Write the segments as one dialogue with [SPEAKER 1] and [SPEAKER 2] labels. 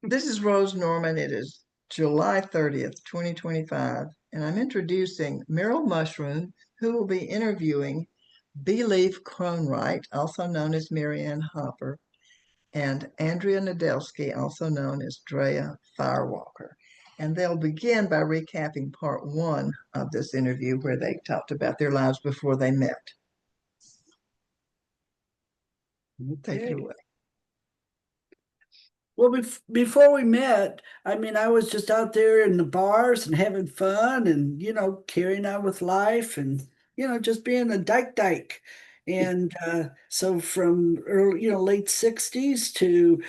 [SPEAKER 1] This is Rose Norman. It is July 30th, 2025, and I'm introducing Merril Mushroom, who will be interviewing Beleaf Cronewrite, also known as Marianne Hopper, and Andrea Nadelsky, also known as Drea Firewalker. And they'll begin by recapping part one of this interview where they talked about their lives before they met. Take it away.
[SPEAKER 2] Well, before we met, I mean, I was just out there in the bars and having fun and, carrying on with life and, just being a dyke. And so from early, late 60s to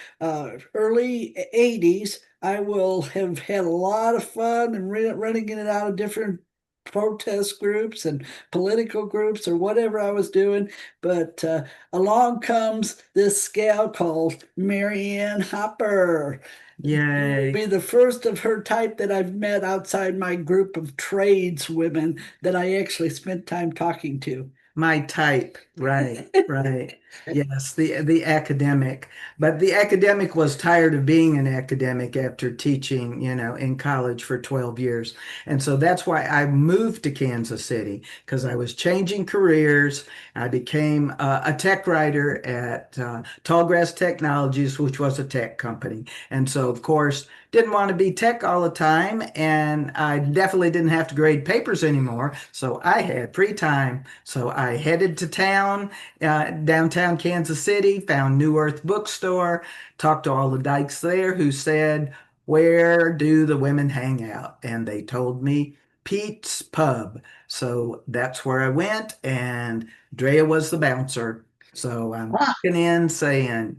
[SPEAKER 2] early 80s, I will have had a lot of fun and running in and out of different protest groups and political groups or whatever I was doing. But along comes this gal called Marianne Hopper.
[SPEAKER 3] Yay.
[SPEAKER 2] Be the first of her type that I've met outside my group of tradeswomen that I actually spent time talking to.
[SPEAKER 3] My type, right, right. Yes, the academic. But the academic was tired of being an academic after teaching, in college for 12 years. And so that's why I moved to Kansas City, because I was changing careers. I became a tech writer at Tallgrass Technologies, which was a tech company. And so, of course, didn't want to be tech all the time, and I definitely didn't have to grade papers anymore. So I had free time. So I headed to town, downtown Kansas City, found New Earth Bookstore, talked to all the dykes there who said, "Where do the women hang out?" And they told me Pete's Pub. So that's where I went, and Drea was the bouncer. So I'm walking in saying,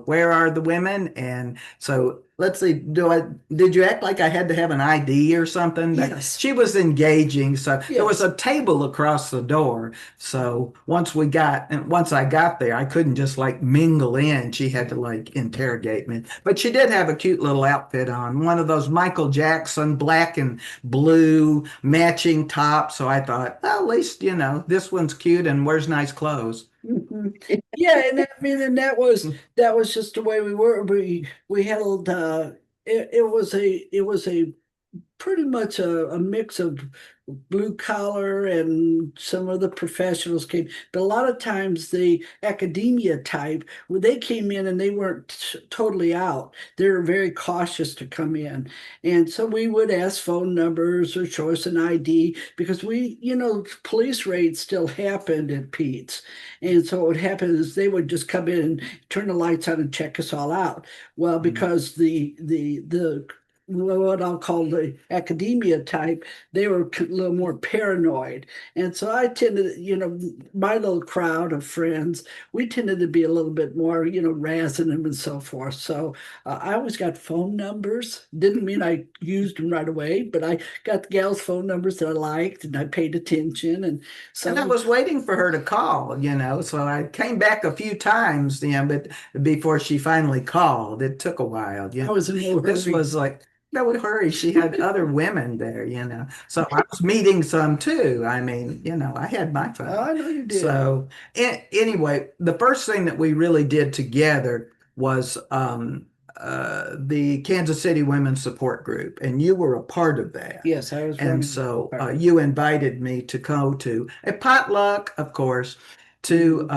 [SPEAKER 3] where are the women? And so let's see, did you act like I had to have an ID or something?
[SPEAKER 2] Yes.
[SPEAKER 3] She was engaging. So
[SPEAKER 2] Yes.
[SPEAKER 3] There was a table across the door. So once I got there, I couldn't just like mingle in. She had to like interrogate me. But she did have a cute little outfit on, one of those Michael Jackson black and blue matching tops. So I thought, well, at least, this one's cute and wears nice clothes.
[SPEAKER 2] Yeah, and and that was just the way we were. We held it was a pretty much a mix of blue collar and some of the professionals came, but a lot of times the academia type, when they came in and they weren't totally out, they were very cautious to come in. And so we would ask phone numbers or show us an ID because police raids still happened at Pete's. And so what would happen is they would just come in and turn the lights on and check us all out. Well, because the what I'll call the academia type, they were a little more paranoid. And so I tended, my little crowd of friends, we tended to be a little bit more, razzing them and so forth. So I always got phone numbers. Didn't mean I used them right away, but I got the gals' phone numbers that I liked and I paid attention. And so
[SPEAKER 3] I was waiting for her to call, so I came back a few times, but before she finally called, it took a while.
[SPEAKER 2] I was in no
[SPEAKER 3] This
[SPEAKER 2] hurry.
[SPEAKER 3] was like, no hurry. She had other women there, So I was meeting some too. I mean, I had my fun.
[SPEAKER 2] Oh, I know you did.
[SPEAKER 3] So anyway, the first thing that we really did together was the Kansas City Women's Support Group, and you were a part of that.
[SPEAKER 2] Yes, I was.
[SPEAKER 3] And so you invited me to go to a potluck, of course, to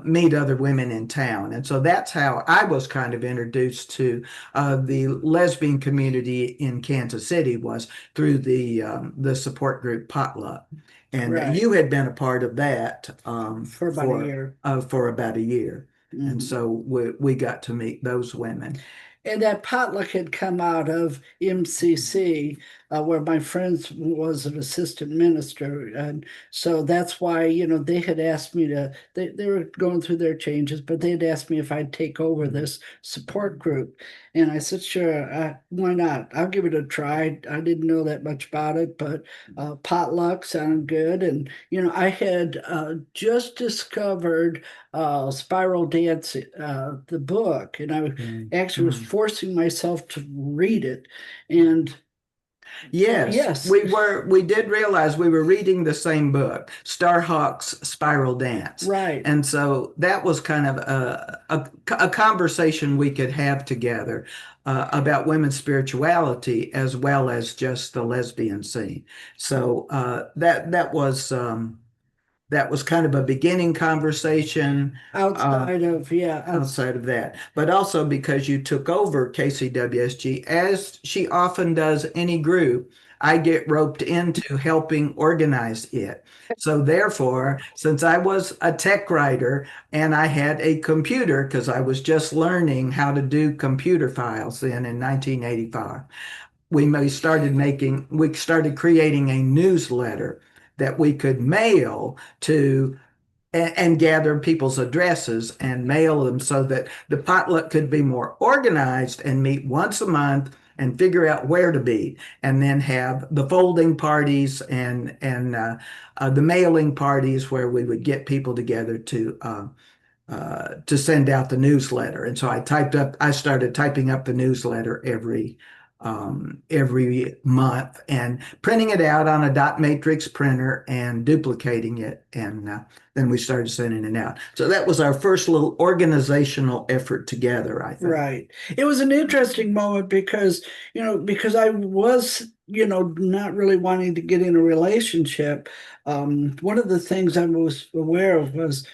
[SPEAKER 3] meet other women in town. And so that's how I was kind of introduced to the lesbian community in Kansas City, was through the support group Potluck. And
[SPEAKER 2] Right.
[SPEAKER 3] you had been a part of that
[SPEAKER 2] For about a year.
[SPEAKER 3] For about a year. And
[SPEAKER 2] Mhm.
[SPEAKER 3] so we got to meet those women.
[SPEAKER 2] And that potluck had come out of MCC, where my friend was an assistant minister. And so that's why, they had asked me they were going through their changes, but they had asked me if I'd take over this support group. And I said, sure, why not? I'll give it a try. I didn't know that much about it, but potluck sounded good. And, I had just discovered Spiral Dance, the book, and I actually was forcing myself to read it. And
[SPEAKER 3] Yes,
[SPEAKER 2] Yes.
[SPEAKER 3] we did realize we were reading the same book, Starhawk's Spiral Dance.
[SPEAKER 2] Right.
[SPEAKER 3] And so that was kind of a conversation we could have together about women's spirituality as well as just the lesbian scene. So that was kind of a beginning conversation.
[SPEAKER 2] Outside
[SPEAKER 3] Outside of that, but also because you took over KCWSG, as she often does any group, I get roped into helping organize it. So therefore, since I was a tech writer and I had a computer, because I was just learning how to do computer files then in 1985, we started creating a newsletter that we could mail to and gather people's addresses and mail them so that the potluck could be more organized and meet once a month and figure out where to be, and then have the folding parties and the mailing parties where we would get people together to send out the newsletter. And so I started typing up the newsletter every month and printing it out on a dot matrix printer and duplicating it. And then we started sending it out. So that was our first little organizational effort together, I think.
[SPEAKER 2] Right. It was an interesting moment because, because I was, not really wanting to get in a relationship. One of the things I was aware of was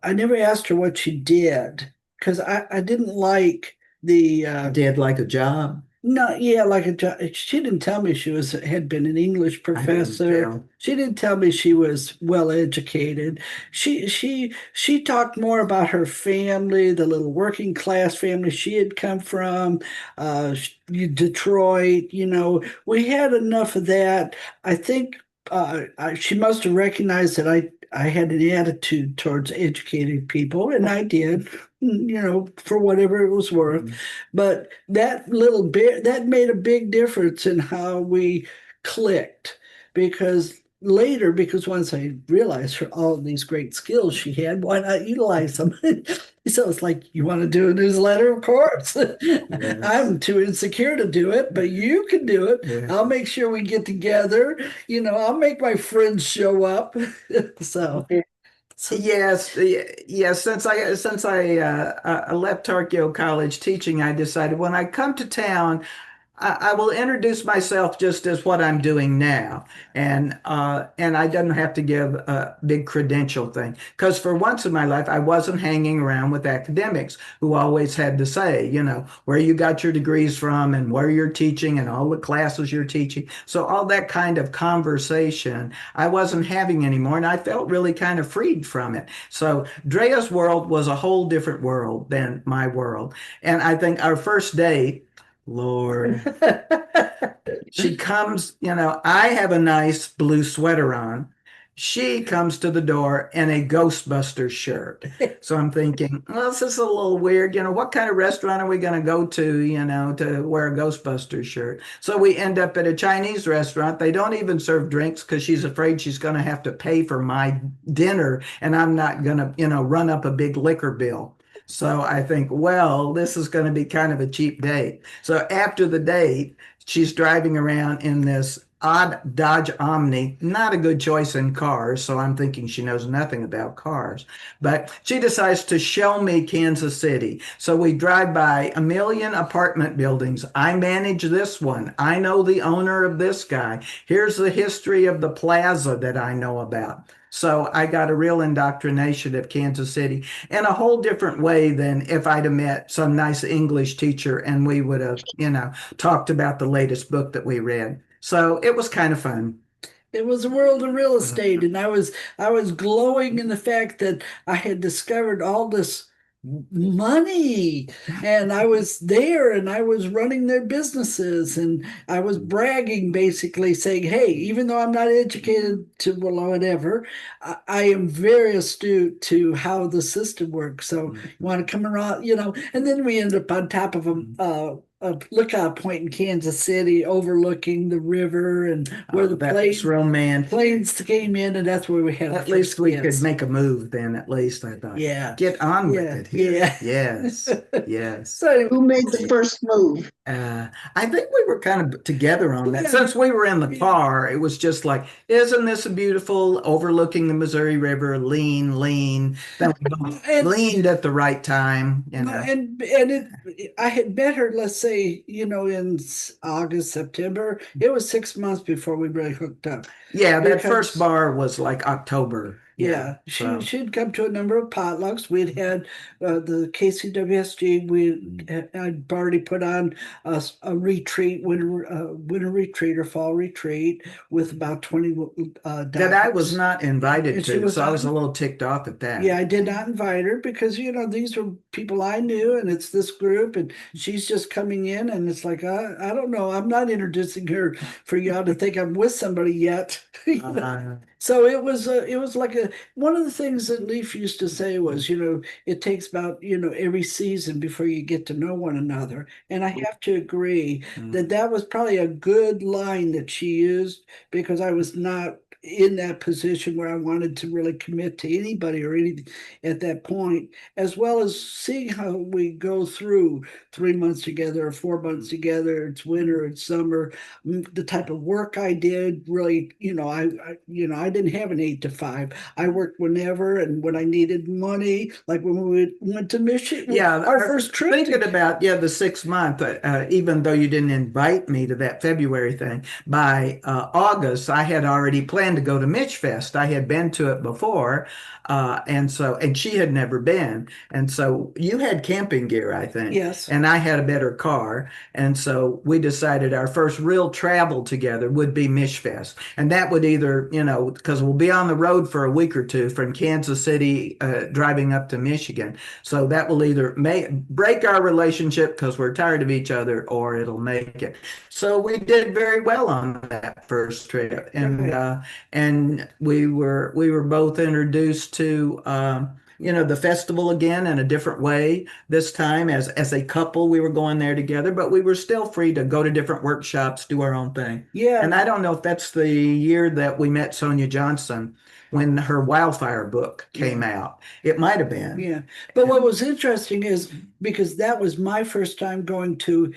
[SPEAKER 2] I never asked her what she did because I didn't like the
[SPEAKER 3] Did like a job?
[SPEAKER 2] no, yeah, like a job. She didn't tell me she had been an English professor. She didn't tell me she was well educated. She talked more about her family, the little working class family she had come from, Detroit. We had enough of that. I think she must have recognized that I had an attitude towards educated people, and I did, for whatever it was worth.
[SPEAKER 3] Mm-hmm.
[SPEAKER 2] But that little bit, that made a big difference in how we clicked. Because once I realized all of these great skills she had, why not utilize them? So it's like, you want to do a newsletter? Of course.
[SPEAKER 3] Yes.
[SPEAKER 2] I'm too insecure to do it, but you can do it.
[SPEAKER 3] Yes.
[SPEAKER 2] I'll make sure we get together. I'll make my friends show up. So.
[SPEAKER 3] Yes. Since I left Tokyo College teaching, I decided when I come to town, I will introduce myself just as what I'm doing now, and I don't have to give a big credential thing, because for once in my life I wasn't hanging around with academics who always had to say, where you got your degrees from and where you're teaching and all the classes you're teaching. So all that kind of conversation I wasn't having anymore, and I felt really kind of freed from it. So Drea's world was a whole different world than my world, and I think our first date, Lord, she comes, I have a nice blue sweater on. She comes to the door in a Ghostbusters shirt. So I'm thinking, well, this is a little weird. What kind of restaurant are we going to go to wear a Ghostbusters shirt? So we end up at a Chinese restaurant. They don't even serve drinks because she's afraid she's going to have to pay for my dinner, and I'm not going to, run up a big liquor bill. So I think, well, this is going to be kind of a cheap date. So after the date, she's driving around in this odd Dodge Omni, not a good choice in cars. So I'm thinking she knows nothing about cars, but she decides to show me Kansas City. So we drive by a million apartment buildings. I manage this one. I know the owner of this guy. Here's the history of the plaza that I know about. So I got a real indoctrination of Kansas City in a whole different way than if I'd have met some nice English teacher and we would have, talked about the latest book that we read. So it was kind of fun.
[SPEAKER 2] It was a world of real estate, and I was glowing in the fact that I had discovered all this money, and I was there and I was running their businesses, and I was bragging, basically saying, hey, even though I'm not educated to whatever, I am very astute to how the system works. So you want to come around, and then we ended up on top of a lookout point in Kansas City overlooking the river and where the planes came in, and that's where we had
[SPEAKER 3] at least we could make a move then. At least I thought,
[SPEAKER 2] yeah,
[SPEAKER 3] get on with it here.
[SPEAKER 2] Yeah.
[SPEAKER 3] Yes.
[SPEAKER 2] So
[SPEAKER 4] who made the first move?
[SPEAKER 3] I think we were kind of together on that.
[SPEAKER 2] Yeah,
[SPEAKER 3] Since we were in the
[SPEAKER 2] yeah.
[SPEAKER 3] car, it was just like, isn't this a beautiful overlooking the Missouri River? Lean, lean. Then we both
[SPEAKER 2] And
[SPEAKER 3] leaned at the right time, you
[SPEAKER 2] no,
[SPEAKER 3] know.
[SPEAKER 2] I had met her, let's say, in August, September. It was 6 months before we really hooked up
[SPEAKER 3] Yeah, that first
[SPEAKER 2] because
[SPEAKER 3] bar was like October. Yeah.
[SPEAKER 2] yeah,
[SPEAKER 3] So,
[SPEAKER 2] she'd come to a number of potlucks. We'd had the KCWSG. I'd already put on a retreat, winter retreat or fall retreat with about 20
[SPEAKER 3] that I was
[SPEAKER 2] dykes.
[SPEAKER 3] not invited
[SPEAKER 2] And she
[SPEAKER 3] to.
[SPEAKER 2] was
[SPEAKER 3] So I
[SPEAKER 2] not.
[SPEAKER 3] was a little ticked off at
[SPEAKER 2] Yeah,
[SPEAKER 3] that.
[SPEAKER 2] I did not invite her because, these are people I knew and it's this group and she's just coming in and it's like, I don't know. I'm not introducing her for y'all to think I'm with somebody yet.
[SPEAKER 3] Uh,
[SPEAKER 2] So it was like one of the things that Leaf used to say was, it takes about, every season before you get to know one another. And I have to agree that
[SPEAKER 3] mm,
[SPEAKER 2] that was probably a good line that she used because I was not in that position where I wanted to really commit to anybody or anything at that point, as well as seeing how we go through 3 months together or 4 months together. It's winter, it's summer. The type of work I did really, I didn't have an 8 to 5. I worked whenever and when I needed money, like when we went to Michigan,
[SPEAKER 3] yeah,
[SPEAKER 2] our first trip
[SPEAKER 3] thinking
[SPEAKER 2] to,
[SPEAKER 3] about, yeah, the 6 month, even though you didn't invite me to that February thing, by August, I had already planned to go to Mitch Fest. I had been to it before. And she had never been. And so you had camping gear, I think,
[SPEAKER 2] yes,
[SPEAKER 3] and I had a better car. And so we decided our first real travel together would be Mish Fest. And that would either, because we'll be on the road for a week or two from Kansas City, driving up to Michigan. So that will either break our relationship because we're tired of each other, or it'll make it. So we did very well on that first trip, and
[SPEAKER 2] right.
[SPEAKER 3] we were both introduced to the festival again in a different way. This time, as a couple, we were going there together, but we were still free to go to different workshops, do our own thing. And
[SPEAKER 2] Yeah,
[SPEAKER 3] I don't know if that's the year that we met Sonia Johnson when her Wildfire book came
[SPEAKER 2] yeah.
[SPEAKER 3] out. It might have been.
[SPEAKER 2] Yeah. But what was interesting is because that was my first time going to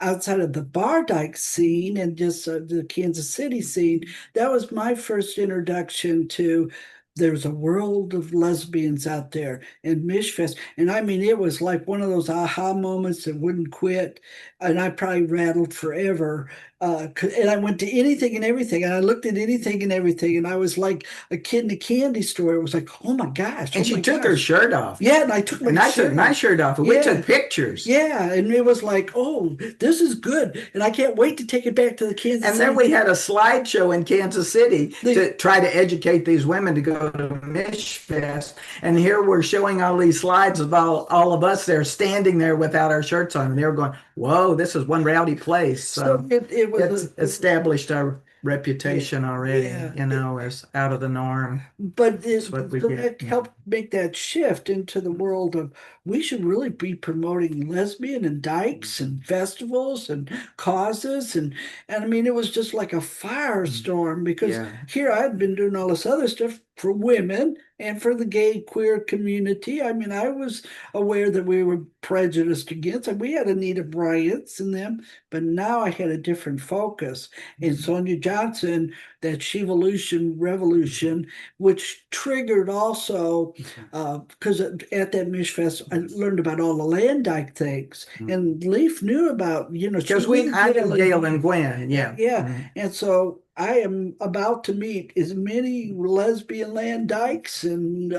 [SPEAKER 2] outside of the bar dyke scene and just the Kansas City scene, that was my first introduction to there's a world of lesbians out there in Mishfest. And I mean, it was like one of those aha moments that wouldn't quit. And I probably rattled forever. And I went to anything and everything, and I looked at anything and everything, and I was like a kid in a candy store. It was like, oh my gosh,
[SPEAKER 3] And
[SPEAKER 2] oh
[SPEAKER 3] she
[SPEAKER 2] my
[SPEAKER 3] took her
[SPEAKER 2] gosh.
[SPEAKER 3] shirt off.
[SPEAKER 2] Yeah, and I took my
[SPEAKER 3] And I took
[SPEAKER 2] shirt
[SPEAKER 3] my
[SPEAKER 2] off.
[SPEAKER 3] shirt off, and we
[SPEAKER 2] Yeah.
[SPEAKER 3] took pictures.
[SPEAKER 2] Yeah, and it was like, oh, this is good, and I can't wait to take it back to the Kansas
[SPEAKER 3] And then
[SPEAKER 2] City.
[SPEAKER 3] we had a slideshow in Kansas City
[SPEAKER 2] The,
[SPEAKER 3] to try to educate these women to go to Mish Fest. And here we're showing all these slides of all of us there standing there without our shirts on. And they were going, whoa, this is one rowdy place.
[SPEAKER 2] so
[SPEAKER 3] So
[SPEAKER 2] it was
[SPEAKER 3] it's established our
[SPEAKER 2] yeah,
[SPEAKER 3] reputation already,
[SPEAKER 2] yeah.
[SPEAKER 3] as out of the norm.
[SPEAKER 2] But
[SPEAKER 3] That's what we
[SPEAKER 2] so
[SPEAKER 3] get.
[SPEAKER 2] that helped make that shift into the world of we should really be promoting lesbian and dykes and festivals and causes and I mean it was just like a firestorm because
[SPEAKER 3] Yeah.
[SPEAKER 2] here I'd been doing all this other stuff for women and for the gay queer community. I mean, I was aware that we were prejudiced against, and we had Anita Bryant's and them, but now I had a different focus. And Sonia Johnson, that Shevolution Revolution, which triggered also because at that Mishfest I learned about all the land dyke things, and Leaf knew about she
[SPEAKER 3] Because
[SPEAKER 2] knew
[SPEAKER 3] I knew Gail
[SPEAKER 2] Gail.
[SPEAKER 3] and Gwen. Yeah.
[SPEAKER 2] Yeah,
[SPEAKER 3] Mhm.
[SPEAKER 2] and so I am about to meet as many lesbian land dykes and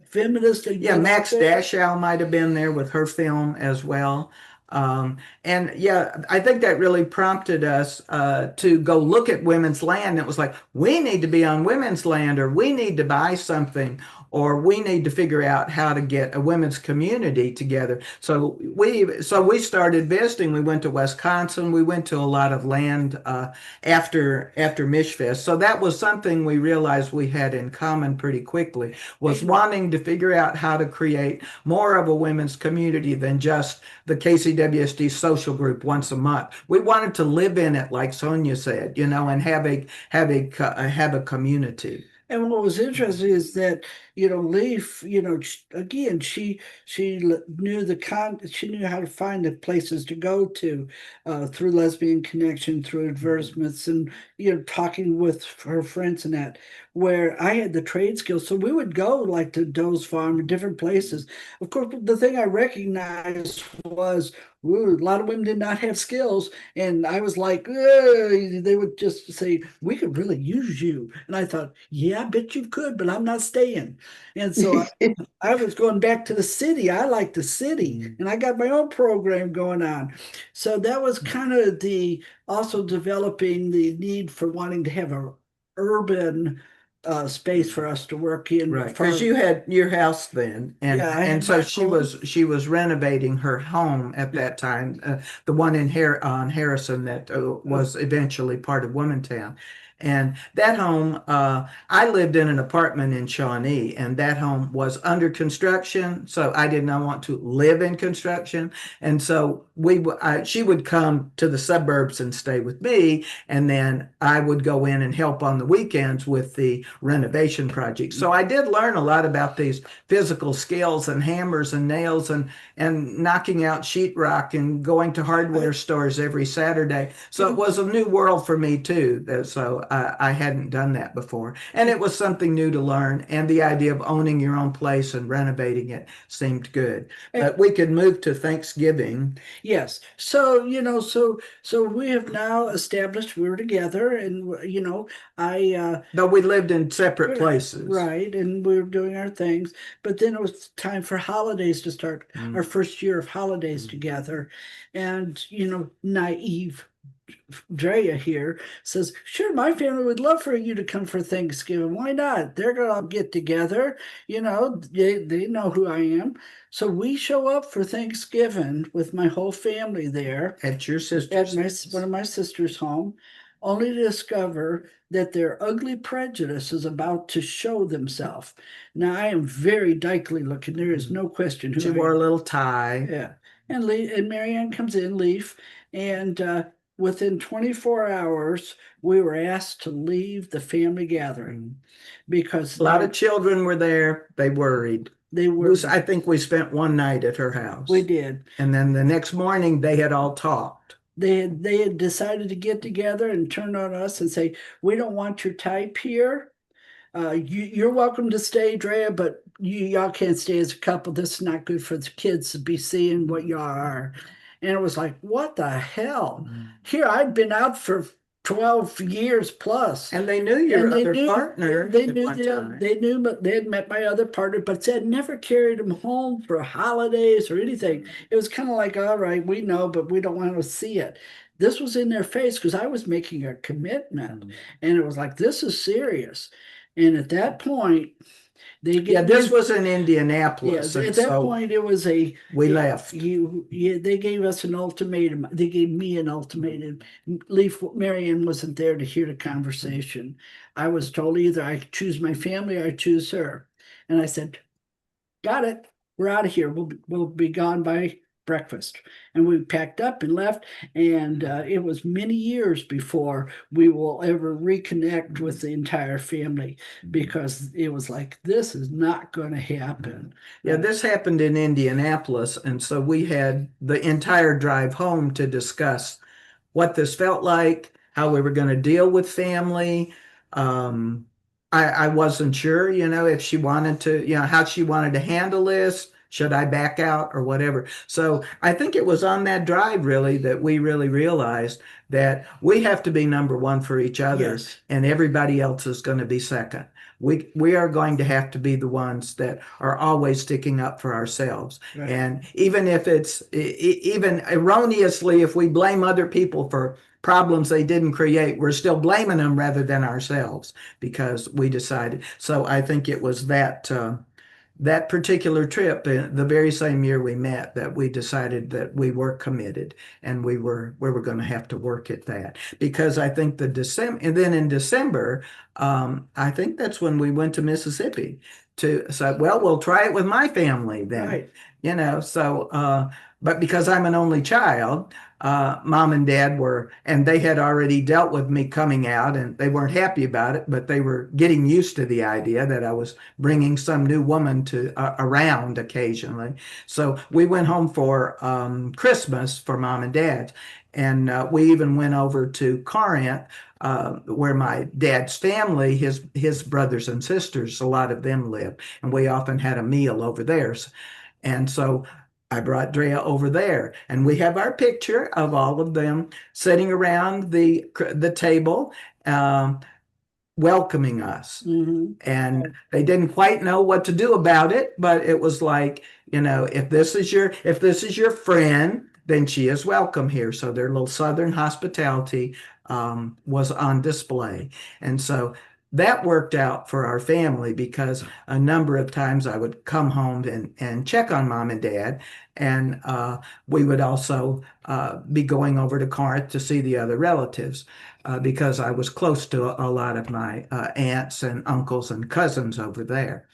[SPEAKER 2] feminists that
[SPEAKER 3] Yeah,
[SPEAKER 2] get out
[SPEAKER 3] Max
[SPEAKER 2] there.
[SPEAKER 3] Dashow might have been there with her film as well. And yeah, I think that really prompted us to go look at women's land. It was like, we need to be on women's land, or we need to buy something, or we need to figure out how to get a women's community together. So we started visiting. We went to Wisconsin. We went to a lot of land after Mishfest. So that was something we realized we had in common pretty quickly, was wanting to figure out how to create more of a women's community than just the KCWSD social group once a month. We wanted to live in it, like Sonia said, and have a community.
[SPEAKER 2] And what was interesting is that Leaf, again, she knew how to find the places to go to through Lesbian Connection, through advertisements, and talking with her friends and that. Where I had the trade skills, so we would go like to Doe's Farm and different places. Of course, the thing I recognized was, ooh, a lot of women did not have skills, and I was like, "Ugh," they would just say, "We could really use you," and I thought, "Yeah, I bet you could, but I'm not staying." And so I was going back to the city. I like the city, and I got my own program going on. So that was kind of the also developing the need for wanting to have a urban space for us to work in.
[SPEAKER 3] Right, because you had your house then, and
[SPEAKER 2] Yeah, I
[SPEAKER 3] and
[SPEAKER 2] had
[SPEAKER 3] so
[SPEAKER 2] my home.
[SPEAKER 3] she was renovating her home at that time, the one in on Harrison that was eventually part of Womantown. And that home, I lived in an apartment in Shawnee, and that home was under construction. So I did not want to live in construction, and so she would come to the suburbs and stay with me, and then I would go in and help on the weekends with the renovation project. So I did learn a lot about these physical skills and hammers and nails and knocking out sheetrock and going to hardware stores every Saturday. So it was a new world for me too. So I hadn't done that before. And it was something new to learn. And the idea of owning your own place and renovating it seemed good. But we could move to Thanksgiving.
[SPEAKER 2] Yes. So, so we have now established we were together, and I
[SPEAKER 3] Though we lived in separate places.
[SPEAKER 2] right, and we were doing our things, but then it was time for holidays to start, our first year of holidays together. And naive Drea here says, "Sure, my family would love for you to come for Thanksgiving. Why not? They're gonna all get together. They know who I am." So we show up for Thanksgiving with my whole family there
[SPEAKER 3] At your
[SPEAKER 2] at
[SPEAKER 3] sister's.
[SPEAKER 2] one of my sister's home, only to discover that their ugly prejudice is about to show themselves. Now I am very dykely looking. There is no question who
[SPEAKER 3] She
[SPEAKER 2] I
[SPEAKER 3] wore
[SPEAKER 2] am.
[SPEAKER 3] a little tie.
[SPEAKER 2] Yeah. And Marianne comes in, Leaf, and within 24 hours, we were asked to leave the family gathering because
[SPEAKER 3] A lot of children were there. They worried.
[SPEAKER 2] they were,
[SPEAKER 3] I think we spent one night at her house.
[SPEAKER 2] we did.
[SPEAKER 3] And then the next morning they had all talked.
[SPEAKER 2] They had decided to get together and turn on us and say, "We don't want your type here. You're welcome to stay, Drea, but y'all can't stay as a couple. This is not good for the kids to be seeing what y'all are." And it was like, what the hell? Here I'd been out for 12 years plus.
[SPEAKER 3] And they knew your
[SPEAKER 2] And they
[SPEAKER 3] other
[SPEAKER 2] knew,
[SPEAKER 3] partner
[SPEAKER 2] they
[SPEAKER 3] at
[SPEAKER 2] knew
[SPEAKER 3] one
[SPEAKER 2] them,
[SPEAKER 3] time.
[SPEAKER 2] they knew, but they had met my other partner, but said never carried them home for holidays or anything. It was kind of like, all right, we know, but we don't want to see it. This was in their face because I was making a commitment, and it was like, this is serious. And at that point, they
[SPEAKER 3] Yeah,
[SPEAKER 2] get
[SPEAKER 3] this was in
[SPEAKER 2] yeah,
[SPEAKER 3] Indianapolis.
[SPEAKER 2] at
[SPEAKER 3] And
[SPEAKER 2] that
[SPEAKER 3] so
[SPEAKER 2] point it was
[SPEAKER 3] we left.
[SPEAKER 2] they gave us an ultimatum. They gave me an ultimatum. Leaf Marion wasn't there to hear the conversation. I was told either I choose my family or I choose her. And I said, got it. We're out of here. We'll be gone by breakfast. And we packed up and left. And it was many years before we will ever reconnect with the entire family because it was like, this is not going to happen.
[SPEAKER 3] Yeah, this happened in Indianapolis. And so we had the entire drive home to discuss what this felt like, how we were going to deal with family. I wasn't sure, if she wanted to, how she wanted to handle this. Should I back out or whatever? So I think it was on that drive really that we really realized that we have to be number one for each other,
[SPEAKER 2] Yes.
[SPEAKER 3] and everybody else is going to be second. We are going to have to be the ones that are always sticking up for ourselves.
[SPEAKER 2] Right.
[SPEAKER 3] And even if it's even erroneously, if we blame other people for problems they didn't create, we're still blaming them rather than ourselves because we decided. So I think it was that particular trip, the very same year we met, that we decided that we were committed and we were going to have to work at that. Because I think and then in December, I think that's when we went to Mississippi. to say, well, we'll try it with my family then.
[SPEAKER 2] Right.
[SPEAKER 3] But because I'm an only child, mom and dad were, and they had already dealt with me coming out, and they weren't happy about it, but they were getting used to the idea that I was bringing some new woman to around occasionally. So we went home for Christmas for mom and dad, and we even went over to Corinth, where my dad's family, his brothers and sisters, a lot of them live, and we often had a meal over there. And so I brought Drea over there, and we have our picture of all of them sitting around the table, welcoming us.
[SPEAKER 2] Mhm.
[SPEAKER 3] And they didn't quite know what to do about it, but it was like, if this is your friend, then she is welcome here. So their little Southern hospitality was on display, and so that worked out for our family because a number of times I would come home and check on mom and dad, and we would also be going over to Corinth to see the other relatives because I was close to a lot of my aunts and uncles and cousins over there.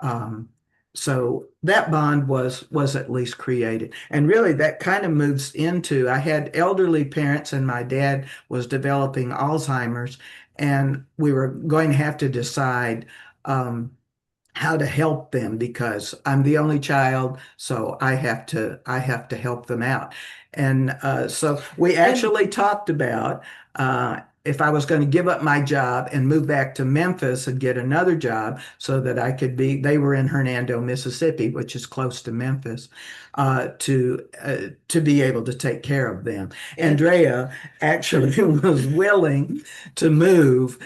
[SPEAKER 3] Um, so that bond was at least created. And really that kind of moves into, I had elderly parents and my dad was developing Alzheimer's, and we were going to have to decide how to help them because I'm the only child, so I have to help them out. And so we actually talked about if I was going to give up my job and move back to Memphis and get another job so that I could they were in Hernando, Mississippi, which is close to Memphis, to be able to take care of them. Andrea actually was willing to move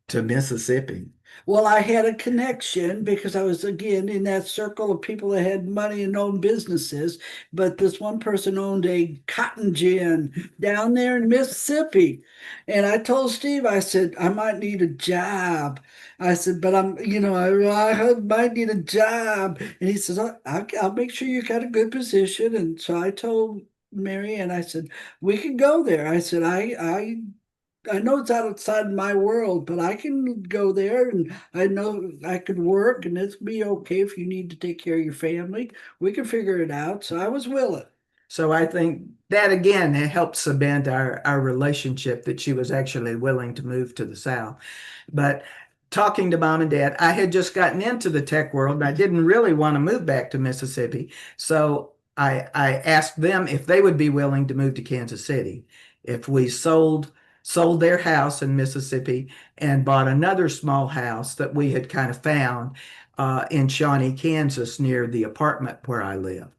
[SPEAKER 3] to Mississippi.
[SPEAKER 2] Well, I had a connection because I was again in that circle of people that had money and owned businesses. But this one person owned a cotton gin down there in Mississippi. And I told Steve, I said, I might need a job. I said, but I might need a job. And he says, I'll make sure you got a good position. And so I told Mary, and I said, we can go there. I said, I know it's outside my world, but I can go there and I know I could work and it's be okay if you need to take care of your family. We can figure it out. So I was willing.
[SPEAKER 3] So I think that again it helped cement our relationship that she was actually willing to move to the South. But talking to mom and dad, I had just gotten into the tech world and I didn't really want to move back to Mississippi. So I asked them if they would be willing to move to Kansas City if we sold their house in Mississippi and bought another small house that we had kind of found in Shawnee, Kansas, near the apartment where I live.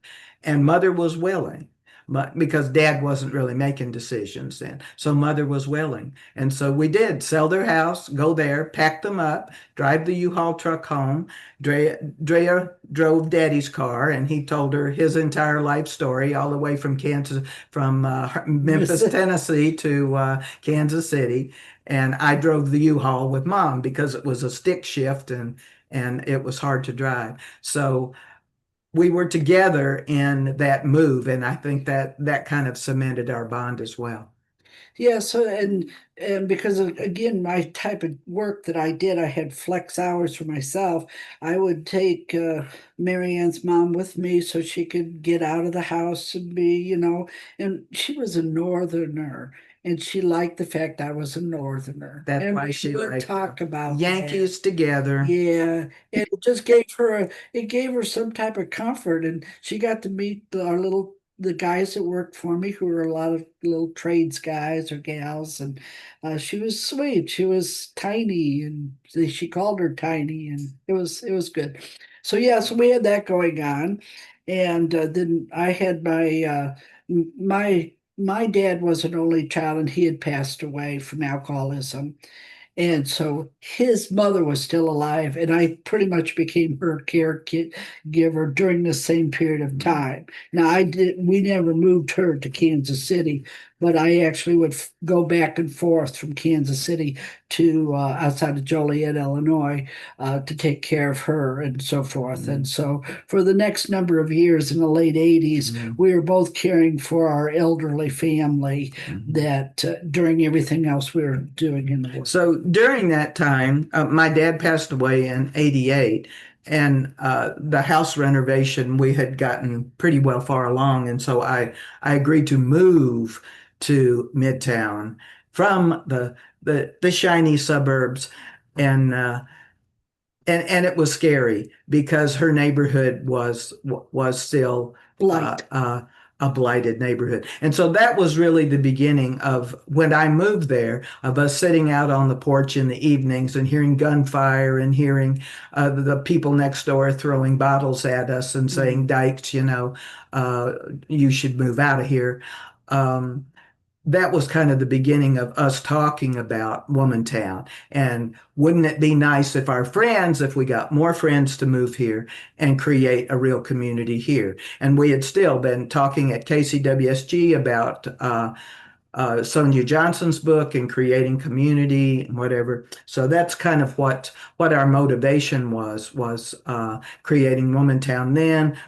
[SPEAKER 3] And mother was willing, but because dad wasn't really making decisions then. So mother was willing. And so we did sell their house, go there, pack them up, drive the U-Haul truck home. Drea drove daddy's car and he told her his entire life story all the way from Memphis, Tennessee to Kansas City. And I drove the U-Haul with mom because it was a stick shift and it was hard to drive. So we were together in that move, and I think that kind of cemented our bond as well.
[SPEAKER 2] Yeah, so and because of, again, my type of work that I did, I had flex hours for myself. I would take Mary Ann's mom with me so she could get out of the house and and she was a northerner and she liked the fact I was a northerner.
[SPEAKER 3] That's
[SPEAKER 2] And
[SPEAKER 3] why
[SPEAKER 2] we
[SPEAKER 3] she
[SPEAKER 2] would
[SPEAKER 3] liked
[SPEAKER 2] talk about
[SPEAKER 3] Yankees
[SPEAKER 2] that.
[SPEAKER 3] together.
[SPEAKER 2] Yeah, it just gave her some type of comfort, and she got to meet the guys that worked for me, who were a lot of little trades guys or gals, and she was sweet. She was tiny, and she called her Tiny, and it was good. So yeah, so we had that going on, and then I had my dad was an only child, and he had passed away from alcoholism. And so his mother was still alive, and I pretty much became her caregiver during the same period of time. Now, we never moved her to Kansas City, but I actually would go back and forth from Kansas City to outside of Joliet, Illinois, to take care of her and so forth.
[SPEAKER 3] Mm-hmm.
[SPEAKER 2] And so for the next number of years in the late 80s, we were both caring for our elderly family that during everything else we were doing in the world.
[SPEAKER 3] So during that time, my dad passed away in '88. the house renovation, we had gotten pretty well far along, and so I agreed to move to Midtown from the shiny suburbs, and it was scary because her neighborhood was still
[SPEAKER 2] Blight.
[SPEAKER 3] a blighted neighborhood. And so that was really the beginning of when I moved there, of us sitting out on the porch in the evenings and hearing gunfire and hearing the people next door throwing bottles at us and saying, Dykes, you should move out of here. That was kind of the beginning of us talking about Womantown. And wouldn't it be nice if we got more friends to move here and create a real community here? And we had still been talking at KCWSG about Sonia Johnson's book and creating community and whatever. So that's kind of what our motivation was creating Womantown. Then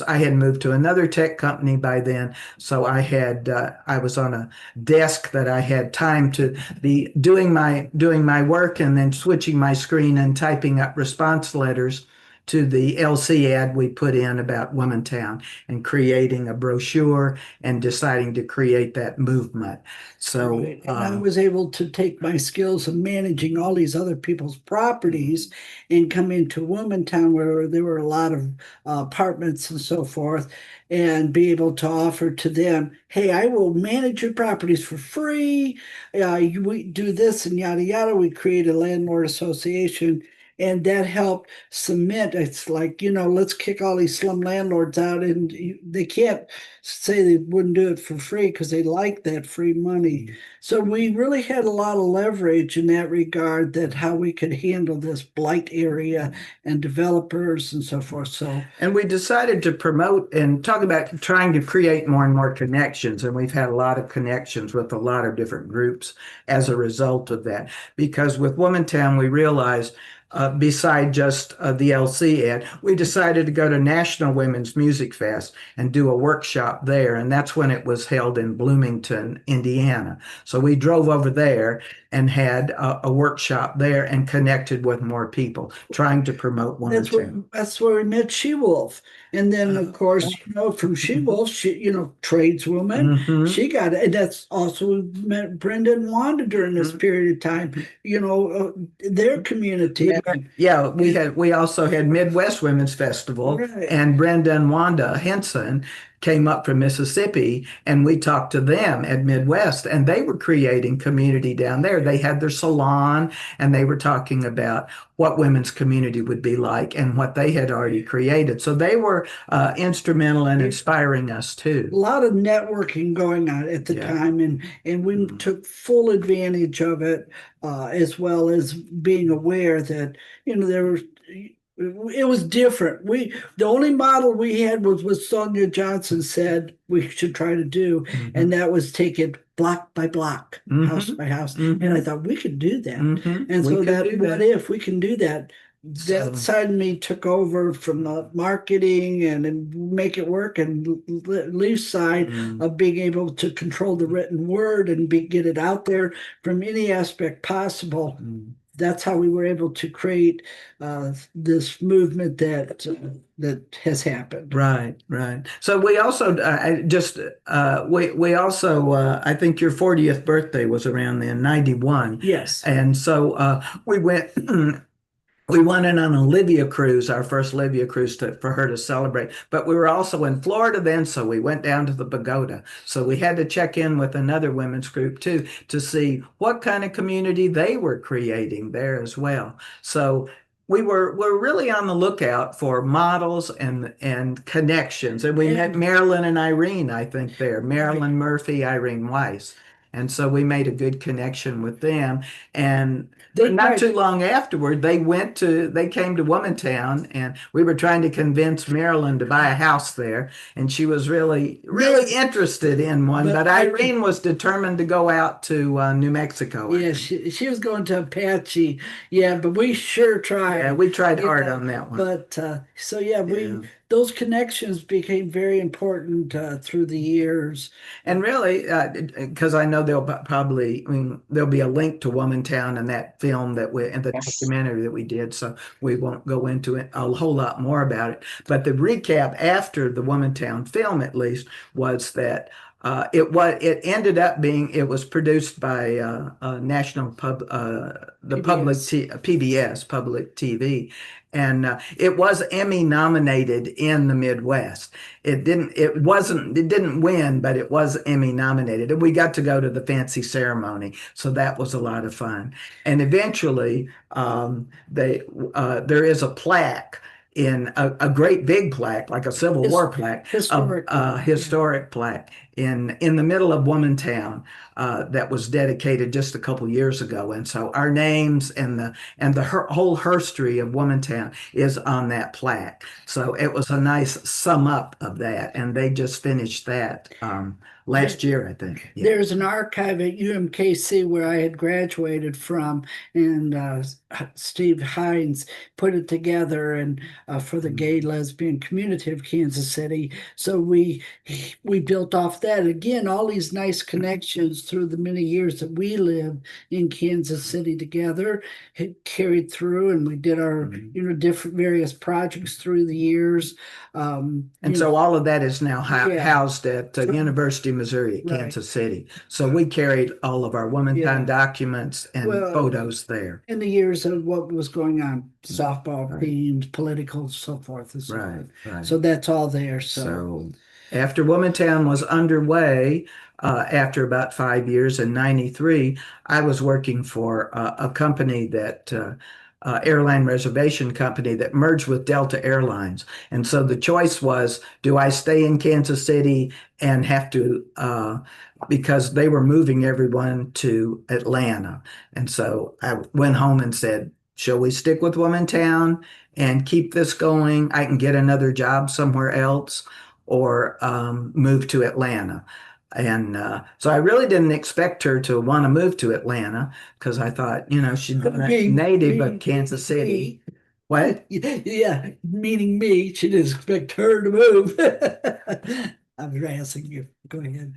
[SPEAKER 3] I had moved to another tech company by then, so I was on a desk that I had time to be doing my work and then switching my screen and typing up response letters to the LC ad we put in about Womantown and creating a brochure and deciding to create that movement. So,
[SPEAKER 2] right. And I was able to take my skills of managing all these other people's properties and come into Womantown where there were a lot of apartments and so forth, and be able to offer to them, hey, I will manage your properties for free. We do this and yada yada. We create a landlord association. And that helped cement. It's like, let's kick all these slum landlords out, and they can't say they wouldn't do it for free because they like that free money. So we really had a lot of leverage in that regard, that how we could handle this blight area and developers and so forth.
[SPEAKER 3] And we decided to promote and talk about trying to create more and more connections. And we've had a lot of connections with a lot of different groups as a result of that. Because with Womantown, we realized beside just the LC ad, we decided to go to National Women's Music Fest and do a workshop there. And that's when it was held in Bloomington, Indiana. So we drove over there and had a workshop there and connected with more people, trying to promote Womantown.
[SPEAKER 2] That's where we met She-Wolf. And then, of course, from She-Wolf, tradeswoman, she got it. And that's also met Brenda and Wanda during this period of time, their community.
[SPEAKER 3] Yeah, we also had Midwest Women's Festival,
[SPEAKER 2] Right.
[SPEAKER 3] and Brenda and Wanda Henson came up from Mississippi, and we talked to them at Midwest, and they were creating community down there. They had their salon, and they were talking about what women's community would be like and what they had already created. So they were instrumental in inspiring us too.
[SPEAKER 2] A lot of networking going on at the time, and we took full advantage of it, as well as being aware that it was different. The only model we had was what Sonia Johnson said we should try to do, and that was take it block by block, house by house. And I thought we could do that. And so what if we can do that? That side of me took over from the marketing and make it work, and Leaf's side of being able to control the written word and get it out there from any aspect possible. That's how we were able to create this movement that has happened.
[SPEAKER 3] Right. So we also we also I think your 40th birthday was around then, 91.
[SPEAKER 2] Yes.
[SPEAKER 3] And so we went. We went in on a Libya cruise, our first Libya cruise for her to celebrate. But we were also in Florida then, so we went down to the Pagoda. So we had to check in with another women's group too to see what kind of community they were creating there as well. So we're really on the lookout for models and connections. And we met Marilyn and Irene, I think, there. Marilyn Murphy, Irene Weiss. And so we made a good connection with them. And not too long afterward, they came to Womantown, and we were trying to convince Marilyn to buy a house there. And she was really interested in one. But Irene was determined to go out to New Mexico.
[SPEAKER 2] Yeah, she was going to Apache. Yeah, but we sure tried.
[SPEAKER 3] Yeah, we tried hard on that one.
[SPEAKER 2] But those connections became very important through the years.
[SPEAKER 3] And really, because I know probably, I mean, there'll be a link to Womantown and that film that we, and the
[SPEAKER 1] Yes.
[SPEAKER 3] documentary that we did, so we won't go into it a whole lot more about it. But the recap after the Womantown film, at least, was that it ended up being, it was produced by National Pub the public PBS public TV, and it was Emmy nominated in the Midwest. It didn't win, but it was Emmy nominated. And we got to go to the fancy ceremony. So that was a lot of fun. And eventually, there is a plaque in a great big plaque, like a Civil War plaque, historic plaque in the middle of Womantown, that was dedicated just a couple years ago. And so our names and the whole history of Womantown is on that plaque. So it was a nice sum up of that. And they just finished that last year, I think. Yeah.
[SPEAKER 2] There's an archive at UMKC where I had graduated from, and Steve Hines put it together and for the gay lesbian community of Kansas City. So we built off that. Again, all these nice connections through the many years that we lived in Kansas City together had carried through, and we did our different various projects through the years.
[SPEAKER 3] And so all of that is now housed at University of Missouri at Kansas City. So we carried all of our Womantown documents and photos there.
[SPEAKER 2] In the years of what was going on, softball teams, political, so forth and so forth.
[SPEAKER 3] Right.
[SPEAKER 2] So that's all there.
[SPEAKER 3] So after Womantown was underway, after about 5 years in '93, I was working for a company that airline reservation company that merged with Delta Airlines. And so the choice was, do I stay in Kansas City and have to, because they were moving everyone to Atlanta. And so I went home and said, shall we stick with Womantown and keep this going? I can get another job somewhere else, or move to Atlanta. And so I really didn't expect her to want to move to Atlanta, because I thought, she's native of Kansas City. What?
[SPEAKER 2] Yeah, meaning me. She didn't expect her to move. I'm harassing you. Go ahead.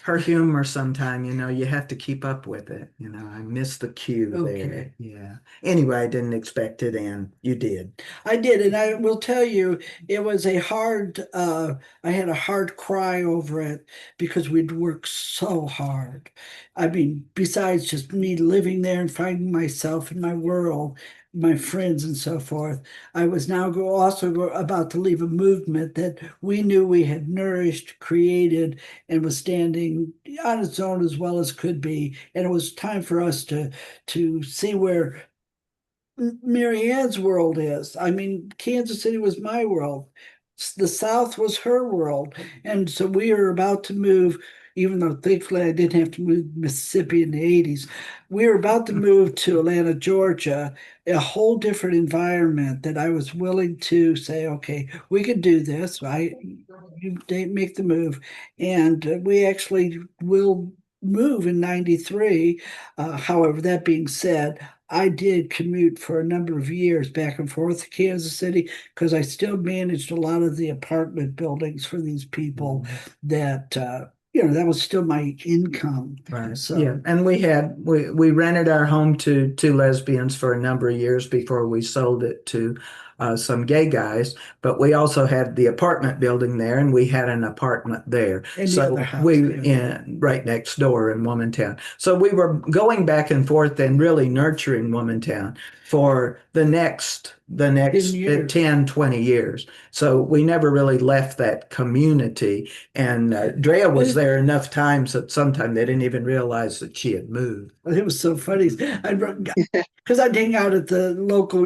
[SPEAKER 3] Her humor sometime, you have to keep up with it. I missed the cue there. Yeah. Anyway, I didn't expect it, and you did.
[SPEAKER 2] I did, and I will tell you, it was a hard, I had a hard cry over it because we'd worked so hard. I mean, besides just me living there and finding myself in my world, my friends and so forth, I was now about to leave a movement that we knew we had nourished, created, and was standing on its own as well as could be. And it was time for us to see where Mary Ann's world is. I mean, Kansas City was my world. The South was her world. And so we were about to move, even though thankfully I didn't have to move to Mississippi in the 80s. We were about to move to Atlanta, Georgia, a whole different environment that I was willing to say, okay, we can do this. You make the move. And we actually will move in 93. However, that being said, I did commute for a number of years back and forth to Kansas City because I still managed a lot of the apartment buildings for these people that that was still my income.
[SPEAKER 3] Right. So yeah, and we rented our home to two lesbians for a number of years before we sold it to some gay guys. But we also had the apartment building there, and we had an apartment there.
[SPEAKER 2] And
[SPEAKER 3] so right next door in Womantown. So we were going back and forth and really nurturing Womantown for the next 10, 20 years. So we never really left that community. And Drea was there enough times that sometimes they didn't even realize that she had moved.
[SPEAKER 2] It was so funny. Because I'd hang out at the local,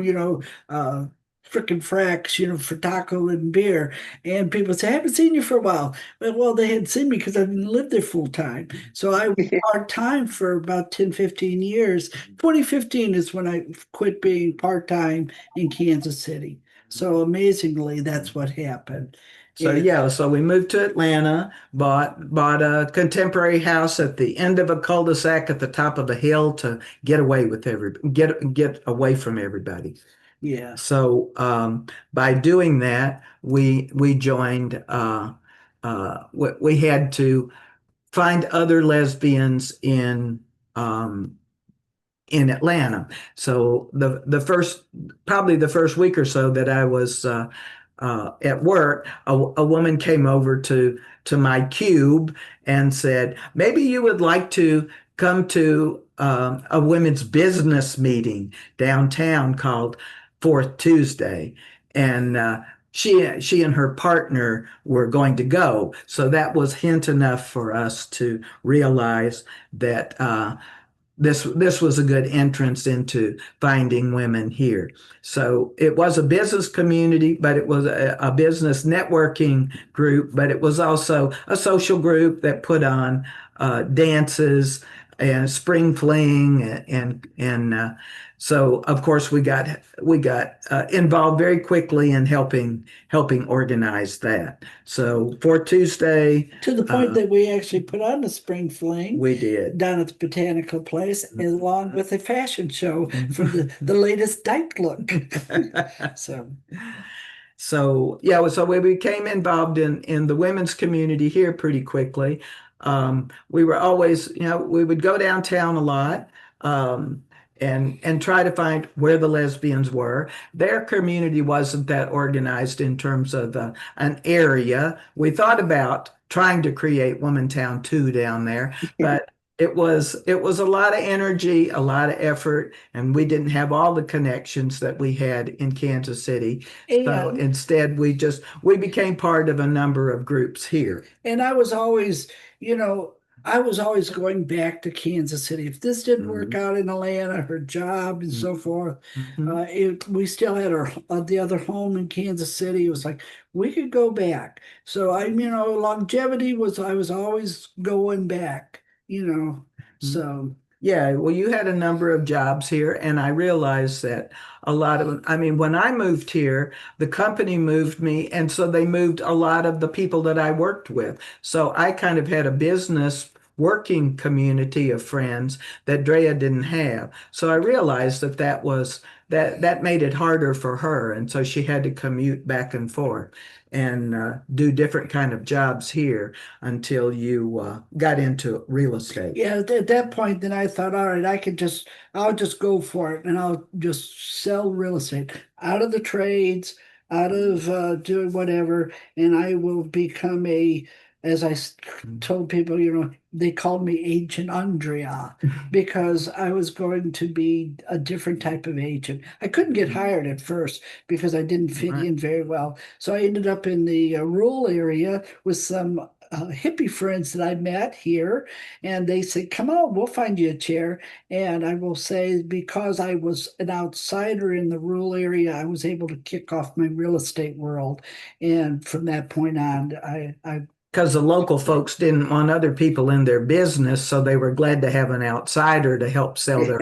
[SPEAKER 2] frickin' fracks, for taco and beer. And people say, I haven't seen you for a while. Well, they hadn't seen me because I didn't live there full time. So I was part-time for about 10, 15 years. 2015 is when I quit being part-time in Kansas City. So amazingly, that's what happened.
[SPEAKER 3] So we moved to Atlanta, bought a contemporary house at the end of a cul-de-sac at the top of a hill to get away from everybody.
[SPEAKER 2] Yeah.
[SPEAKER 3] So by doing that, we joined. We had to find other lesbians in Atlanta. So the first probably the first week or so that I was at work, a woman came over to my cube and said, maybe you would like to come to a women's business meeting downtown called Fourth Tuesday. And she and her partner were going to go. So that was hint enough for us to realize that this was a good entrance into finding women here. So it was a business community, but it was a business networking group, but it was also a social group that put on dances and spring fling and so of course we got involved very quickly in helping organize that. So for Tuesday,
[SPEAKER 2] To the point that we actually put on the spring fling
[SPEAKER 3] we did.
[SPEAKER 2] down at the Botanical Place, along with a fashion show for the latest dyke look. So
[SPEAKER 3] So yeah, so we became involved in the women's community here pretty quickly. We were always, we would go downtown a lot, and try to find where the lesbians were. Their community wasn't that organized in terms of an area. We thought about trying to create Womantown 2 down there, but it was a lot of energy, a lot of effort, and we didn't have all the connections that we had in Kansas City. So
[SPEAKER 2] and
[SPEAKER 3] instead, we became part of a number of groups here.
[SPEAKER 2] and I was always, I was always going back to Kansas City. If this didn't work out in Atlanta, her job and so forth, we still had the other home in Kansas City. It was like we could go back. So longevity was I was always going back. So
[SPEAKER 3] Yeah, well, you had a number of jobs here, and I realized that I mean, when I moved here, the company moved me, and so they moved a lot of the people that I worked with. So I kind of had a business working community of friends that Drea didn't have. So I realized that made it harder for her, and so she had to commute back and forth and do different kind of jobs here until you got into real estate.
[SPEAKER 2] yeah, at that point, then I thought, all right, I'll just go for it and I'll just sell real estate out of the trades, out of doing whatever, and I will become as told people, they called me Agent Andrea because I was going to be a different type of agent. I couldn't get hired at first because I didn't fit
[SPEAKER 3] Right.
[SPEAKER 2] in very well. So I ended up in the rural area with some hippie friends that I met here, and they said, "Come on, we'll find you a chair." And I will say, because I was an outsider in the rural area, I was able to kick off my real estate world. And from that point on, I
[SPEAKER 3] Because the local folks didn't want other people in their business, so they were glad to have an outsider to help sell their.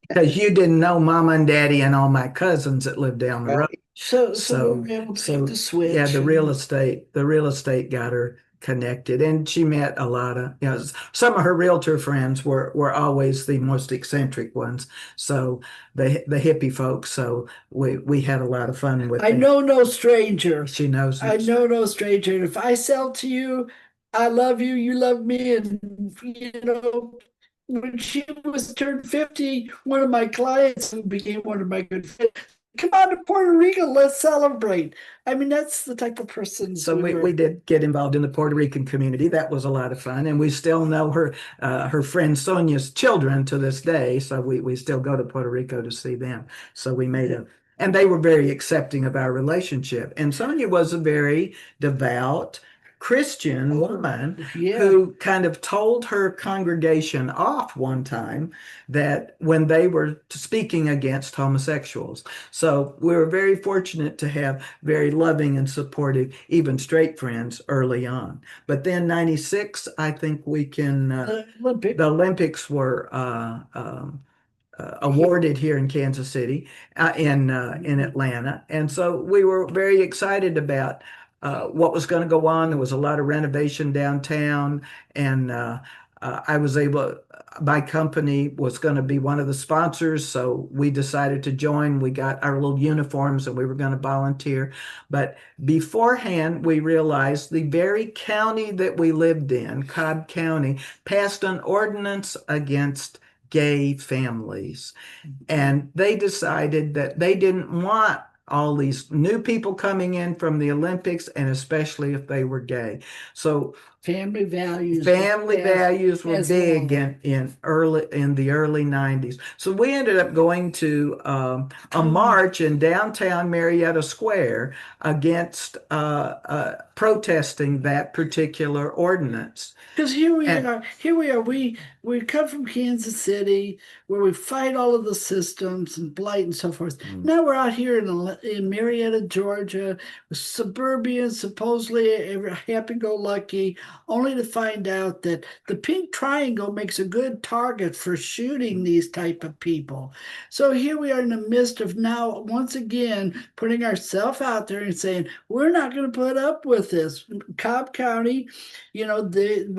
[SPEAKER 3] Because you didn't know Mama and Daddy and all my cousins that lived down the road.
[SPEAKER 1] Right.
[SPEAKER 2] so we were able to make the switch.
[SPEAKER 3] Yeah, the real estate got her connected, and she met a lot of, some of her realtor friends were always the most eccentric ones. So the hippie folks. So we had a lot of fun with
[SPEAKER 2] I
[SPEAKER 3] them.
[SPEAKER 2] know no stranger.
[SPEAKER 3] She knows.
[SPEAKER 2] I know no stranger. If I sell to you, I love you, you love me. And, when she was turned 50, one of my clients who became one of my good friends, come on to Puerto Rico, let's celebrate. I mean, that's the type of person
[SPEAKER 3] So
[SPEAKER 2] we
[SPEAKER 3] we
[SPEAKER 2] were.
[SPEAKER 3] did get involved in the Puerto Rican community. That was a lot of fun, and we still know her friend Sonia's children to this day. So we still go to Puerto Rico to see them. So we and they were very accepting of our relationship. And Sonia was a very devout Christian woman
[SPEAKER 2] Yeah.
[SPEAKER 3] who kind of told her congregation off one time that when they were speaking against homosexuals. So we were very fortunate to have very loving and supportive, even straight friends early on. But then 96, I think we can,
[SPEAKER 2] Olympic.
[SPEAKER 3] the Olympics were awarded here in Kansas City, in Atlanta. And so we were very excited about what was going to go on. There was a lot of renovation downtown, and I was able, my company was going to be one of the sponsors, so we decided to join. We got our little uniforms and we were going to volunteer. But beforehand, we realized the very county that we lived in, Cobb County, passed an ordinance against gay families. And they decided that they didn't want all these new people coming in from the Olympics, and especially if they were gay. So
[SPEAKER 2] family values
[SPEAKER 3] were big in the early 90s. So we ended up going to a march in downtown Marietta Square against protesting that particular ordinance.
[SPEAKER 2] Because here we are. We come from Kansas City, where we fight all of the systems and blight and so forth. Now we're out here in Marietta, Georgia, with suburban, supposedly happy-go-lucky, only to find out that the pink triangle makes a good target for shooting these type of people. So here we are in the midst of now, once again, putting ourselves out there and saying, we're not going to put up with this. Cobb County, we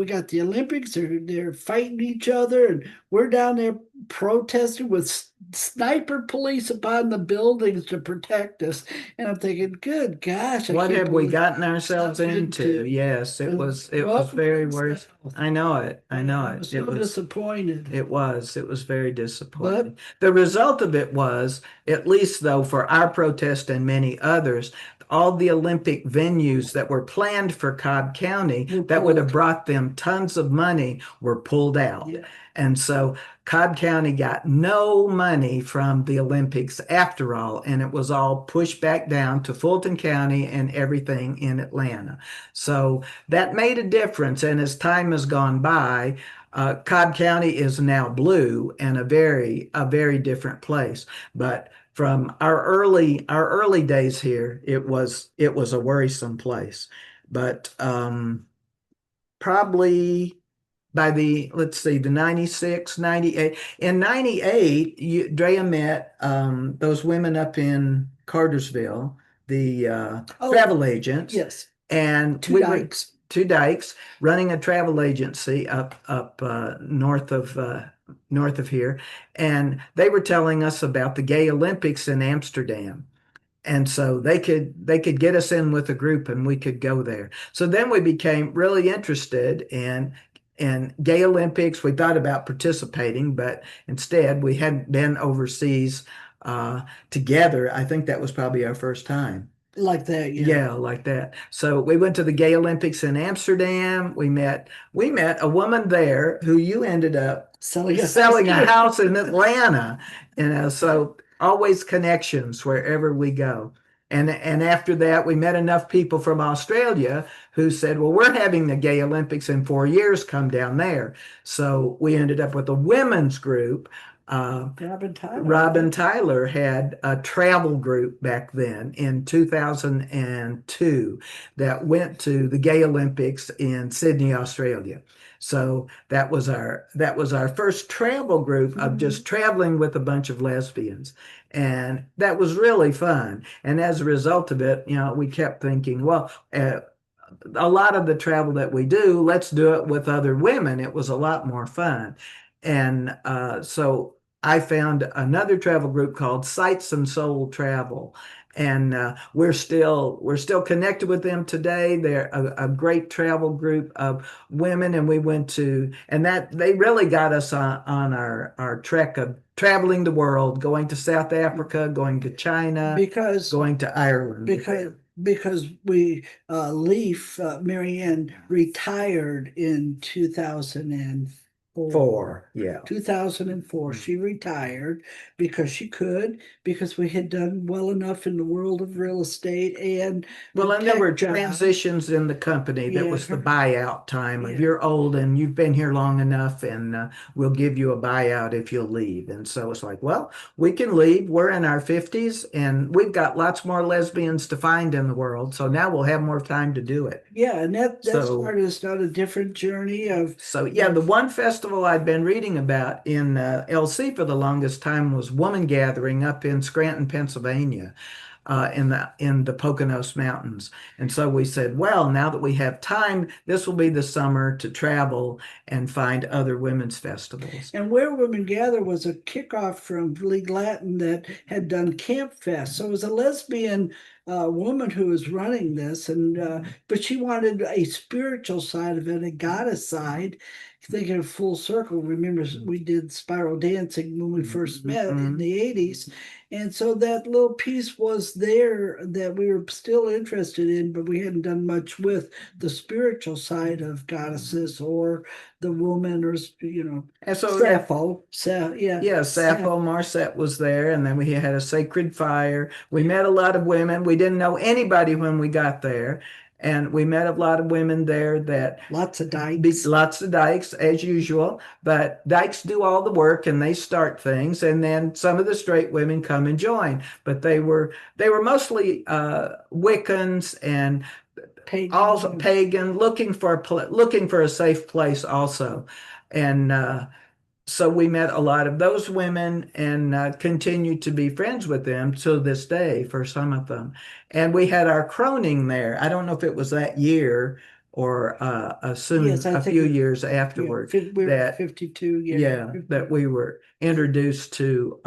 [SPEAKER 2] got the Olympics, they're fighting each other, and we're down there protesting with sniper police upon the buildings to protect us. And I'm thinking, good gosh,
[SPEAKER 3] what have we gotten ourselves into? Yes, it was very worse. I know it.
[SPEAKER 2] I was so disappointed.
[SPEAKER 3] It was very disappointing. But the result of it was, at least though, for our protest and many others, all the Olympic venues that were planned for Cobb County that would have brought them tons of money were pulled out. Yeah. And so Cobb County got no money from the Olympics after all, and it was all pushed back down to Fulton County and everything in Atlanta. So that made a difference. And as time has gone by, Cobb County is now blue and a very different place. But from our early days here, it was a worrisome place. But probably by the 96, 98. In 98, Drea met those women up in Cartersville, the travel agents.
[SPEAKER 2] Yes.
[SPEAKER 3] And two dykes running a travel agency up north of here, and they were telling us about the Gay Olympics in Amsterdam. And so they could get us in with a group and we could go there. So then we became really interested in Gay Olympics. We thought about participating, but instead we hadn't been overseas together. I think that was probably our first time.
[SPEAKER 2] Like that, yeah.
[SPEAKER 3] Yeah, like that. So we went to the Gay Olympics in Amsterdam. We met a woman there who you ended up selling a house in Atlanta. So always connections wherever we go. And after that, we met enough people from Australia who said, well, we're having the Gay Olympics in 4 years, come down there. So we ended up with a women's group. Robin Tyler had a travel group back then in 2002 that went to the Gay Olympics in Sydney, Australia. So that was our first travel group of just traveling with a bunch of lesbians. And that was really fun. And as a result of it, we kept thinking, well, a lot of the travel that we do, let's do it with other women. It was a lot more fun. And so I found another travel group called Sights and Soul Travel. And we're still connected with them today. They're a great travel group of women, and we went to, and that they really got us on our trek of traveling the world, going to South Africa, going to China, going to Ireland.
[SPEAKER 2] Because Leaf, Marianne, retired in 2004. 2004. She retired because we had done well enough in the world of real estate and
[SPEAKER 3] there were transitions in the company. That was the buyout time of you're old and you've been here long enough, and we'll give you a buyout if you'll leave. And so it's like, well, we can leave. We're in our 50s and we've got lots more lesbians to find in the world. So now we'll have more time to do it.
[SPEAKER 2] Yeah, and that's part of not a different journey of.
[SPEAKER 3] So yeah, the one festival I'd been reading about in LC for the longest time was Woman Gathering up in Scranton, Pennsylvania. in the Poconos Mountains. And so we said, well, now that we have time, this will be the summer to travel and find other women's festivals.
[SPEAKER 2] And Where Women Gather was a kickoff from League Latin that had done Camp Fest. So it was a lesbian woman who was running this, and but she wanted a spiritual side of it, a goddess side. Thinking of full circle, remember we did spiral dancing when we first met in the 80s. And so that little piece was there that we were still interested in, but we hadn't done much with the spiritual side of goddesses or the woman, or
[SPEAKER 3] And so
[SPEAKER 2] Sappho.
[SPEAKER 3] yeah, Sappho Marset was there, and then we had a sacred fire. We met a lot of women. We didn't know anybody when we got there, and we met a lot of women there that
[SPEAKER 2] Lots of dykes.
[SPEAKER 3] lots of dykes as usual, but dykes do all the work and they start things, and then some of the straight women come and join. But they were mostly Wiccans and
[SPEAKER 2] Pagan.
[SPEAKER 3] also pagan, looking for a safe place also, and so we met a lot of those women and continue to be friends with them to this day for some of them. And we had our croning there. I don't know if it was that year or
[SPEAKER 2] Yes, I
[SPEAKER 3] a
[SPEAKER 2] think
[SPEAKER 3] few years afterward
[SPEAKER 2] we were
[SPEAKER 3] that
[SPEAKER 2] 52.
[SPEAKER 3] yeah, that we were introduced to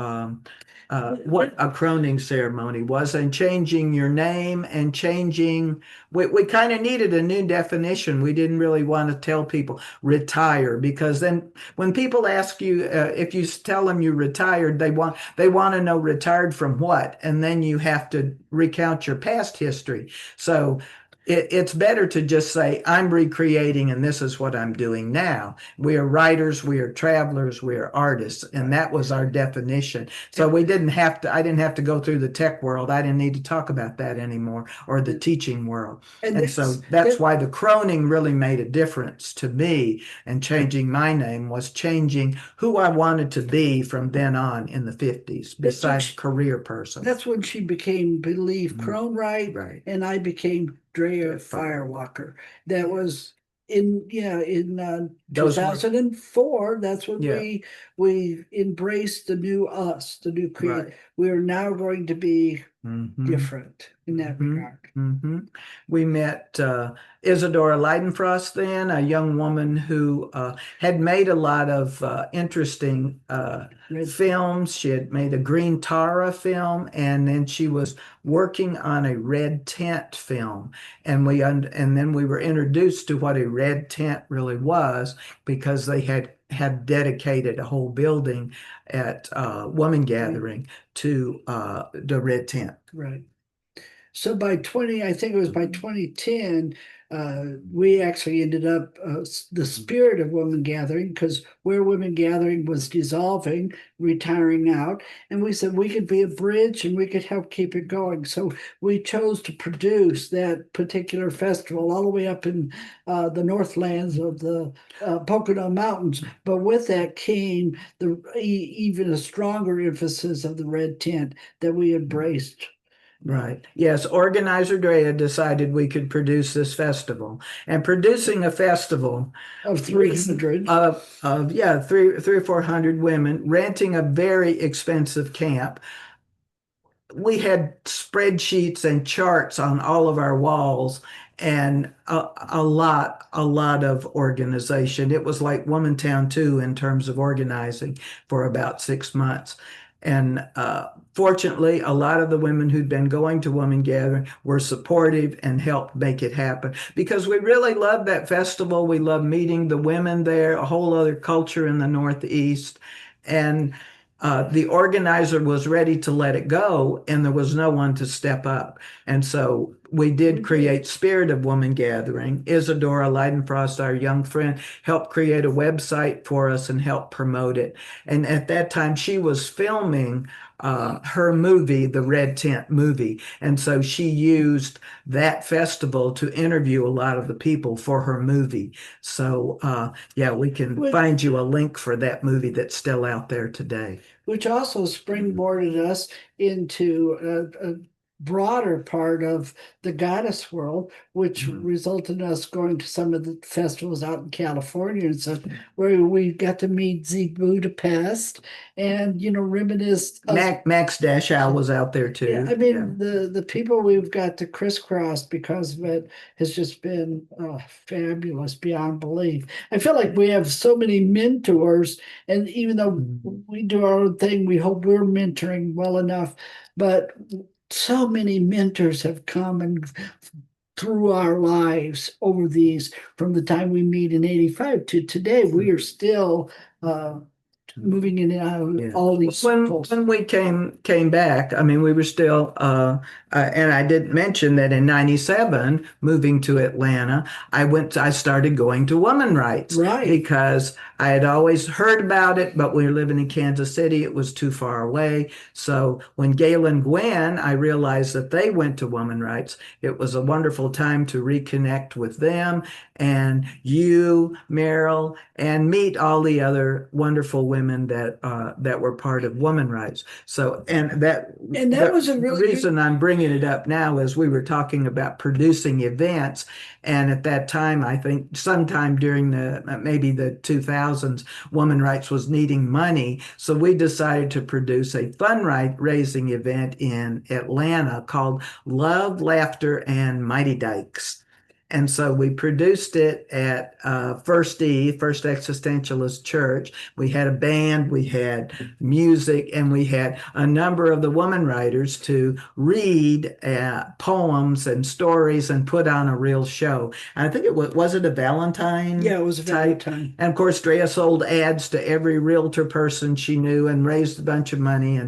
[SPEAKER 3] what a croning ceremony was, and changing your name and changing. We kind of needed a new definition. We didn't really want to tell people retire, because then when people ask you if you tell them you retired, they want to know retired from what, and then you have to recount your past history. So it's better to just say, I'm recreating and this is what I'm doing now. We are writers, we are travelers, we are artists. And that was our definition. So I didn't have to go through the tech world. I didn't need to talk about that anymore, or the teaching world. And so that's why the croning really made a difference to me. And changing my name was changing who I wanted to be from then on in the 50s, besides career person.
[SPEAKER 2] That's when she became Believe Cronewrite,
[SPEAKER 3] right.
[SPEAKER 2] And I became Drea Firewalker. That was in 2004. That's when we embraced the new us, the new creative.
[SPEAKER 3] Right.
[SPEAKER 2] We are now going to be different in that regard.
[SPEAKER 3] We met Isadora Leidenfrost then, a young woman who had made a lot of interesting films. She had made a Green Tara film, and then she was working on a red tent film. And then we were introduced to what a red tent really was, because they had dedicated a whole building at Woman Gathering to the red tent.
[SPEAKER 2] Right. So I think it was by 2010, we actually ended up the spirit of Women Gathering, because Where Women Gathering was dissolving, retiring out, and we said we could be a bridge and we could help keep it going. So we chose to produce that particular festival all the way up in the Northlands of the Pocono Mountains. But with that came even a stronger emphasis of the red tent that we embraced.
[SPEAKER 3] Right. Yes. Organizer Drea decided we could produce this festival, and producing a festival
[SPEAKER 2] of 300
[SPEAKER 3] of 300 or 400 women, renting a very expensive camp. We had spreadsheets and charts on all of our walls, and a lot of organization. It was like Womantown 2 in terms of organizing for about 6 months. And fortunately, a lot of the women who'd been going to Woman Gathering were supportive and helped make it happen, because we really loved that festival. We loved meeting the women there, a whole other culture in the Northeast. And the organizer was ready to let it go, and there was no one to step up. And so we did create Spirit of Woman Gathering. Isadora Leidenfrost, our young friend, helped create a website for us and help promote it. And at that time, she was filming her movie, the Red Tent movie. And so she used that festival to interview a lot of the people for her movie. So we can find you a link for that movie that's still out there today.
[SPEAKER 2] Which also springboarded us into broader part of the goddess world, which
[SPEAKER 3] Mhm.
[SPEAKER 2] resulted in us going to some of the festivals out in California and stuff, where we got to meet Z Budapest and, reminisce us.
[SPEAKER 3] Max Dashow was out there
[SPEAKER 2] Yeah, I
[SPEAKER 3] too. Yeah.
[SPEAKER 2] mean, the people we've got to crisscross because of it has just been fabulous beyond belief. I feel like we have so many mentors, and even though we do our own thing, we hope we're mentoring well enough. But so many mentors have come and through our lives over these, from the time we meet in 85 to today, we are still moving in and out of
[SPEAKER 3] Yeah.
[SPEAKER 2] all these
[SPEAKER 3] When
[SPEAKER 2] circles.
[SPEAKER 3] when we came back, I mean, we were still, and I didn't mention that in '97, moving to Atlanta, I started going to women rights
[SPEAKER 2] Right.
[SPEAKER 3] because I had always heard about it, but we were living in Kansas City, it was too far away. So when Gail and Gwen, I realized that they went to women rights. It was a wonderful time to reconnect with them and you, Merril, and meet all the other wonderful women that were part of women rights. So, and
[SPEAKER 2] that was a
[SPEAKER 3] the
[SPEAKER 2] really good.
[SPEAKER 3] reason I'm bringing it up now is we were talking about producing events, and at that time, I think sometime during maybe the 2000s, women rights was needing money, so we decided to produce a fundraising event in Atlanta called Love, Laughter, and Mighty Dykes. And so we produced it at First Existentialist Church. We had a band, we had music, and we had a number of the woman writers to read poems and stories and put on a real show. And I think was it a Valentine
[SPEAKER 2] Yeah, it was a
[SPEAKER 3] type?
[SPEAKER 2] Valentine.
[SPEAKER 3] And of course, Drea sold ads to every realtor person she knew and raised a bunch of money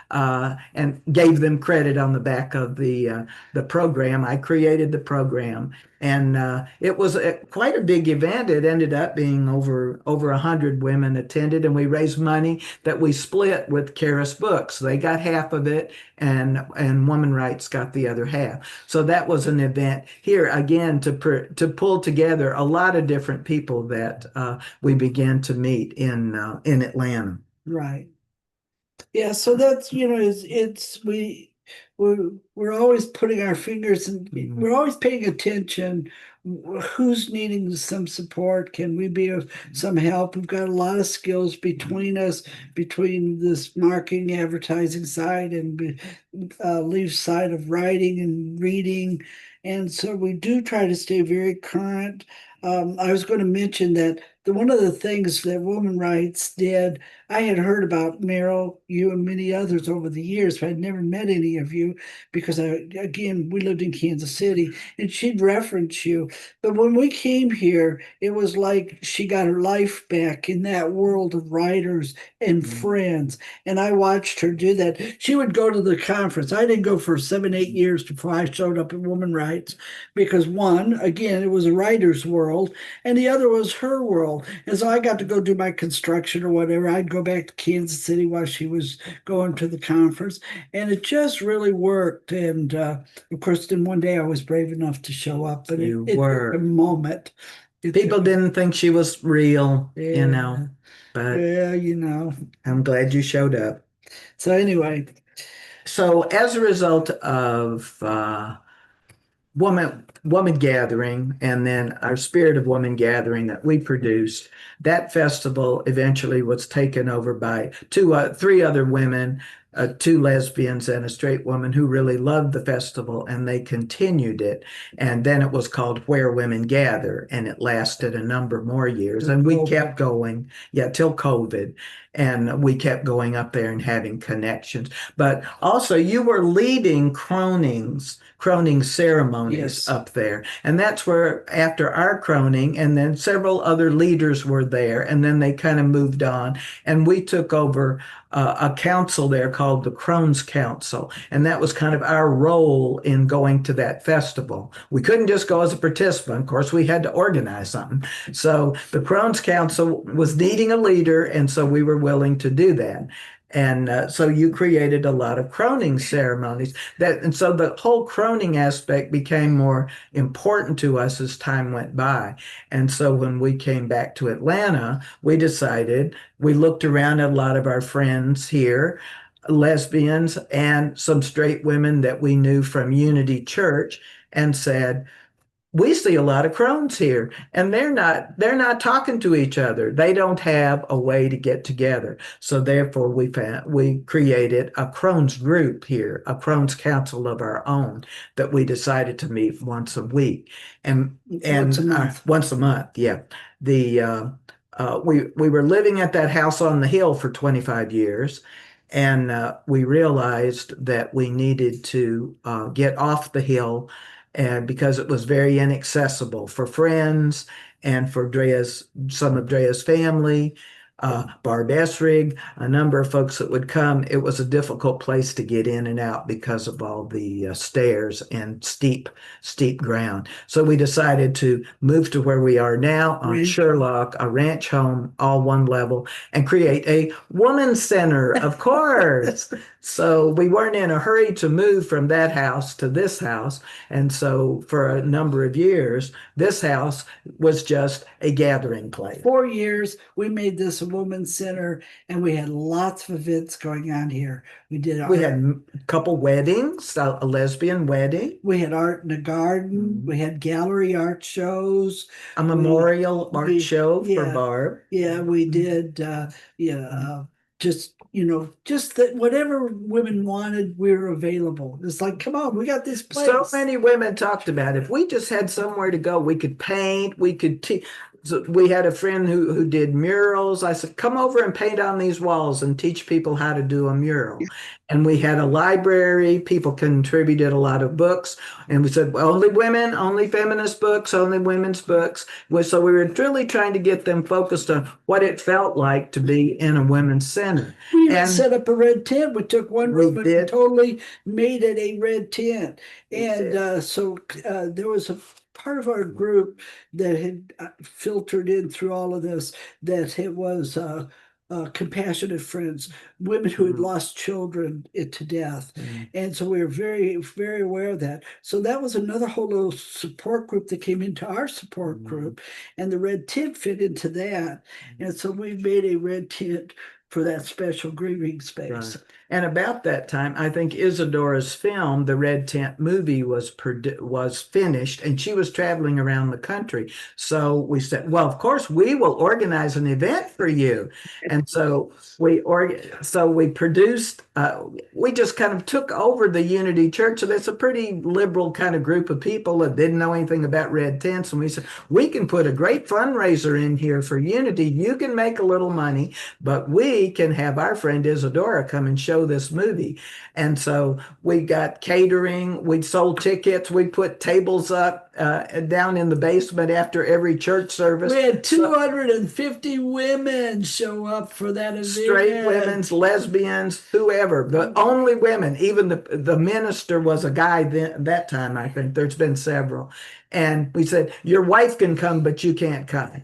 [SPEAKER 3] and gave them credit on the back of the program. I created the program. And it was quite a big event. It ended up being over 100 women attended, and we raised money that we split with Karis Books. They got half of it, and Woman Rights got the other half. So that was an event here again to pull together a lot of different people that we began to meet in Atlanta.
[SPEAKER 2] Right. Yeah, so that's it's we're always putting our fingers and we're always paying attention. Who's needing some support? Can we be of some help? We've got a lot of skills between us, between this marketing, advertising side and Leaf's side of writing and reading. And so we do try to stay very current. I was going to mention that one of the things that Women Rights did, I had heard about Merril, you and many others over the years, but I'd never met any of you because again, we lived in Kansas City and she'd reference you. But when we came here, it was like she got her life back in that world of writers and friends. And I watched her do that. She would go to the conference. I didn't go for 7, 8 years before I showed up at Women Rights because one, again, it was a writer's world, and the other was her world. And so I got to go do my construction or whatever. I'd go back to Kansas City while she was going to the conference, and it just really worked. And of course, then one day I was brave enough to show up, but
[SPEAKER 3] You
[SPEAKER 2] it
[SPEAKER 3] were.
[SPEAKER 2] took a moment.
[SPEAKER 3] People didn't think she was real,
[SPEAKER 2] Yeah.
[SPEAKER 3] but
[SPEAKER 2] Yeah.
[SPEAKER 3] I'm glad you showed up.
[SPEAKER 2] So anyway,
[SPEAKER 3] So as a result of woman gathering and then our spirit of woman gathering that we produced, that festival eventually was taken over by three other women, two lesbians and a straight woman who really loved the festival, and they continued it. And then it was called Where Women Gather, and it lasted a number more years, and we kept going, till COVID. And we kept going up there and having connections. But also, you were leading croning ceremonies
[SPEAKER 2] Yes.
[SPEAKER 3] up there. And that's where, after our croning, and then several other leaders were there, and then they kind of moved on. And we took over a council there called the Crohn's Council. And that was kind of our role in going to that festival. We couldn't just go as a participant. Of course, we had to organize something. So the Crohn's Council was needing a leader, and so we were willing to do that. And so you created a lot of croning ceremonies and so the whole croning aspect became more important to us as time went by. And so when we came back to Atlanta, we looked around at a lot of our friends here lesbians and some straight women that we knew from Unity Church and said, we see a lot of crones here, and they're not talking to each other. They don't have a way to get together. So therefore we created a crones group here, a crones council of our own, that we decided to meet once a week. And
[SPEAKER 2] Once a month.
[SPEAKER 3] Once a month, yeah. We were living at that house on the hill for 25 years, and we realized that we needed to get off the hill, and because it was very inaccessible for friends and for some of Drea's family, Barb Esrig, a number of folks that would come. It was a difficult place to get in and out because of all the stairs and steep ground. So we decided to move to where we are now on Sherlock, a ranch home, all one level, and create a woman's center, of course. So we weren't in a hurry to move from that house to this house. And so for a number of years, this house was just a gathering place.
[SPEAKER 2] 4 years, we made this a women's center, and we had lots of events going on here.
[SPEAKER 3] We had a couple weddings, a lesbian wedding.
[SPEAKER 2] We had art in the garden. We had gallery art shows.
[SPEAKER 3] A memorial art show for Barb.
[SPEAKER 2] Yeah, we did. Just that whatever women wanted, we were available. It's like, come on, we got this place.
[SPEAKER 3] So many women talked about if we just had somewhere to go, we could paint, we could teach. So we had a friend who did murals. I said, come over and paint on these walls and teach people how to do a mural. And we had a library. People contributed a lot of books. And we said, well, only women, only feminist books, only women's books. So we were really trying to get them focused on what it felt like to be in a women's center.
[SPEAKER 2] We even set up a red tent. We took one room and totally made it a red tent. And so there was a part of our group that had filtered in through all of this, that it was compassionate friends, women who had lost children to death. And so we were very, very aware of that. So that was another whole little support group that came into our support group, and the red tent fit into that. And so we made a red tent for that special grieving space.
[SPEAKER 3] Right. And about that time, I think Isadora's film, the Red Tent movie, was finished, and she was traveling around the country. So we said, well, of course, we will organize an event for you. And so we produced, we just kind of took over the Unity Church. So that's a pretty liberal kind of group of people that didn't know anything about red tents. And we said, we can put a great fundraiser in here for Unity. You can make a little money, but we can have our friend Isadora come and show this movie. And so we got catering, we sold tickets, we put tables up down in the basement after every church service.
[SPEAKER 2] We had 250 women show up for that event.
[SPEAKER 3] Straight women's, lesbians, whoever, but only women. Even the minister was a guy that time, I think. There's been several. And we said, your wife can come, but you can't come.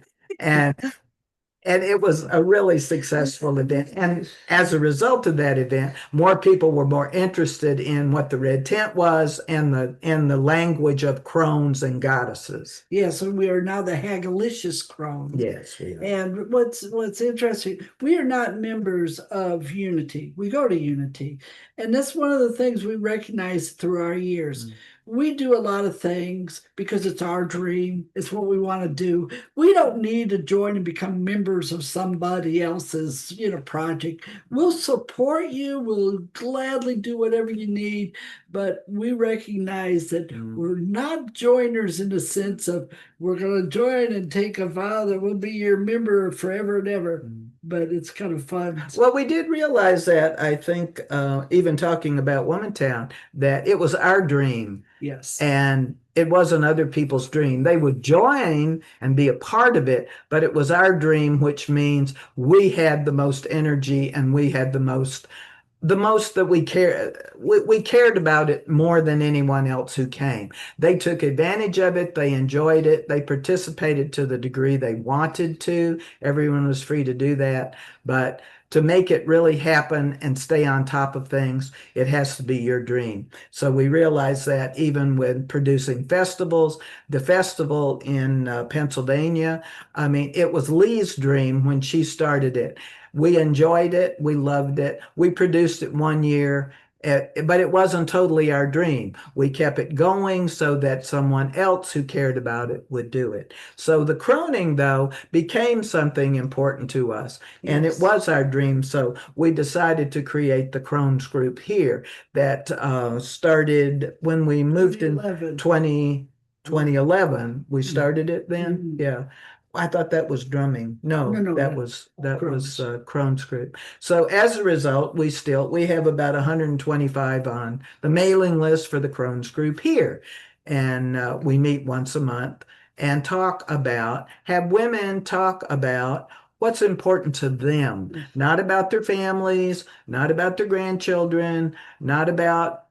[SPEAKER 3] And it was a really successful event. And as a result of that event, more people were more interested in what the red tent was and the language of crones and goddesses.
[SPEAKER 2] Yes, and we are now the Hagalicious crones.
[SPEAKER 3] Yes, we are.
[SPEAKER 2] And what's interesting, we are not members of Unity. We go to Unity. And that's one of the things we recognize through our years. We do a lot of things because it's our dream. It's what we want to do. We don't need to join and become members of somebody else's, project. We'll support you. We'll gladly do whatever you need. But we recognize that we're not joiners in the sense of we're going to join and take a vow that we'll be your member forever and ever. But it's kind of fun.
[SPEAKER 3] Well, we did realize that, I think, even talking about Womantown, that it was our dream.
[SPEAKER 2] Yes.
[SPEAKER 3] And it wasn't other people's dream. They would join and be a part of it, but it was our dream, which means we had the most energy and we had the most that we cared about it more than anyone else who came. They took advantage of it. They enjoyed it. They participated to the degree they wanted to. Everyone was free to do that. But to make it really happen and stay on top of things, it has to be your dream. So we realized that even with producing festivals, the festival in Pennsylvania, I mean, it was Lee's dream when she started it. We enjoyed it. We loved it. We produced it one year, but it wasn't totally our dream. We kept it going so that someone else who cared about it would do it. So the croning, though, became something important to us, and it
[SPEAKER 2] Yes.
[SPEAKER 3] was our dream. So we decided to create the Crohn's group here that started when we moved in 2011. We started it then.
[SPEAKER 2] Mhm.
[SPEAKER 3] Yeah. I thought that was drumming. No,
[SPEAKER 2] No,
[SPEAKER 3] that was Crohn's group. So as a result, we have about 125 on the mailing list for the Crohn's group here, and we meet once a month and have women talk about what's important to them, not about their families, not about their grandchildren, not about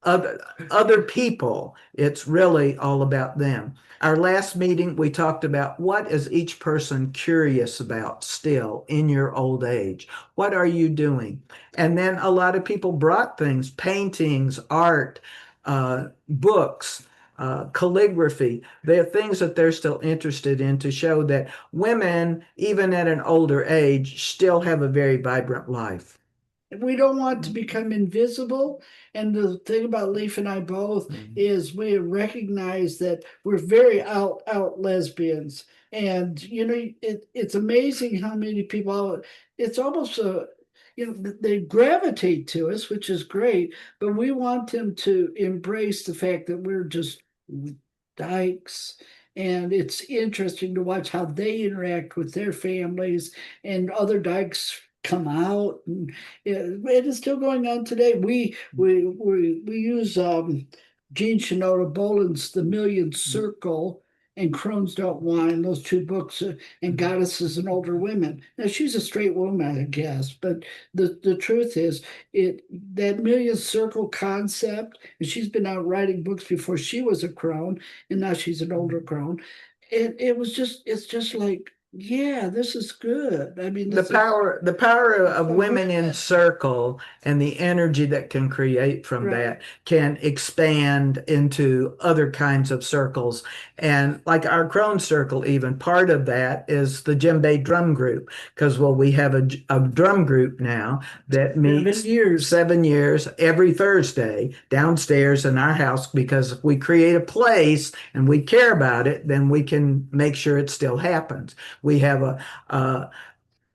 [SPEAKER 3] other people. It's really all about them. Our last meeting, we talked about what is each person curious about still in your old age? What are you doing? And then a lot of people brought things, paintings, art, books, calligraphy. They're things that they're still interested in to show that women, even at an older age, still have a very vibrant life.
[SPEAKER 2] We don't want to become invisible. And the thing about Leaf and I both is we recognize that we're very out lesbians. And it's amazing how many people, it's almost they gravitate to us, which is great, but we want them to embrace the fact that we're just dykes. And it's interesting to watch how they interact with their families, and other dykes come out, and it is still going on today. We use Jean Shinoda Boland's The Million Circle and Crohn's Don't Whine, those two books, and Goddesses and Older Women. Now she's a straight woman, I guess, but the truth is that Million Circle concept, and she's been out writing books before she was a crone, and now she's an older crone. It's just like, yeah, this is good. I mean,
[SPEAKER 3] The power of women in circle and the energy that can create from that can expand into other kinds of circles. And like our Crone circle, even part of that is the djembe drum group, because we have a drum group now that meets 7 years every Thursday downstairs in our house, because if we create a place and we care about it, then we can make sure it still happens. We have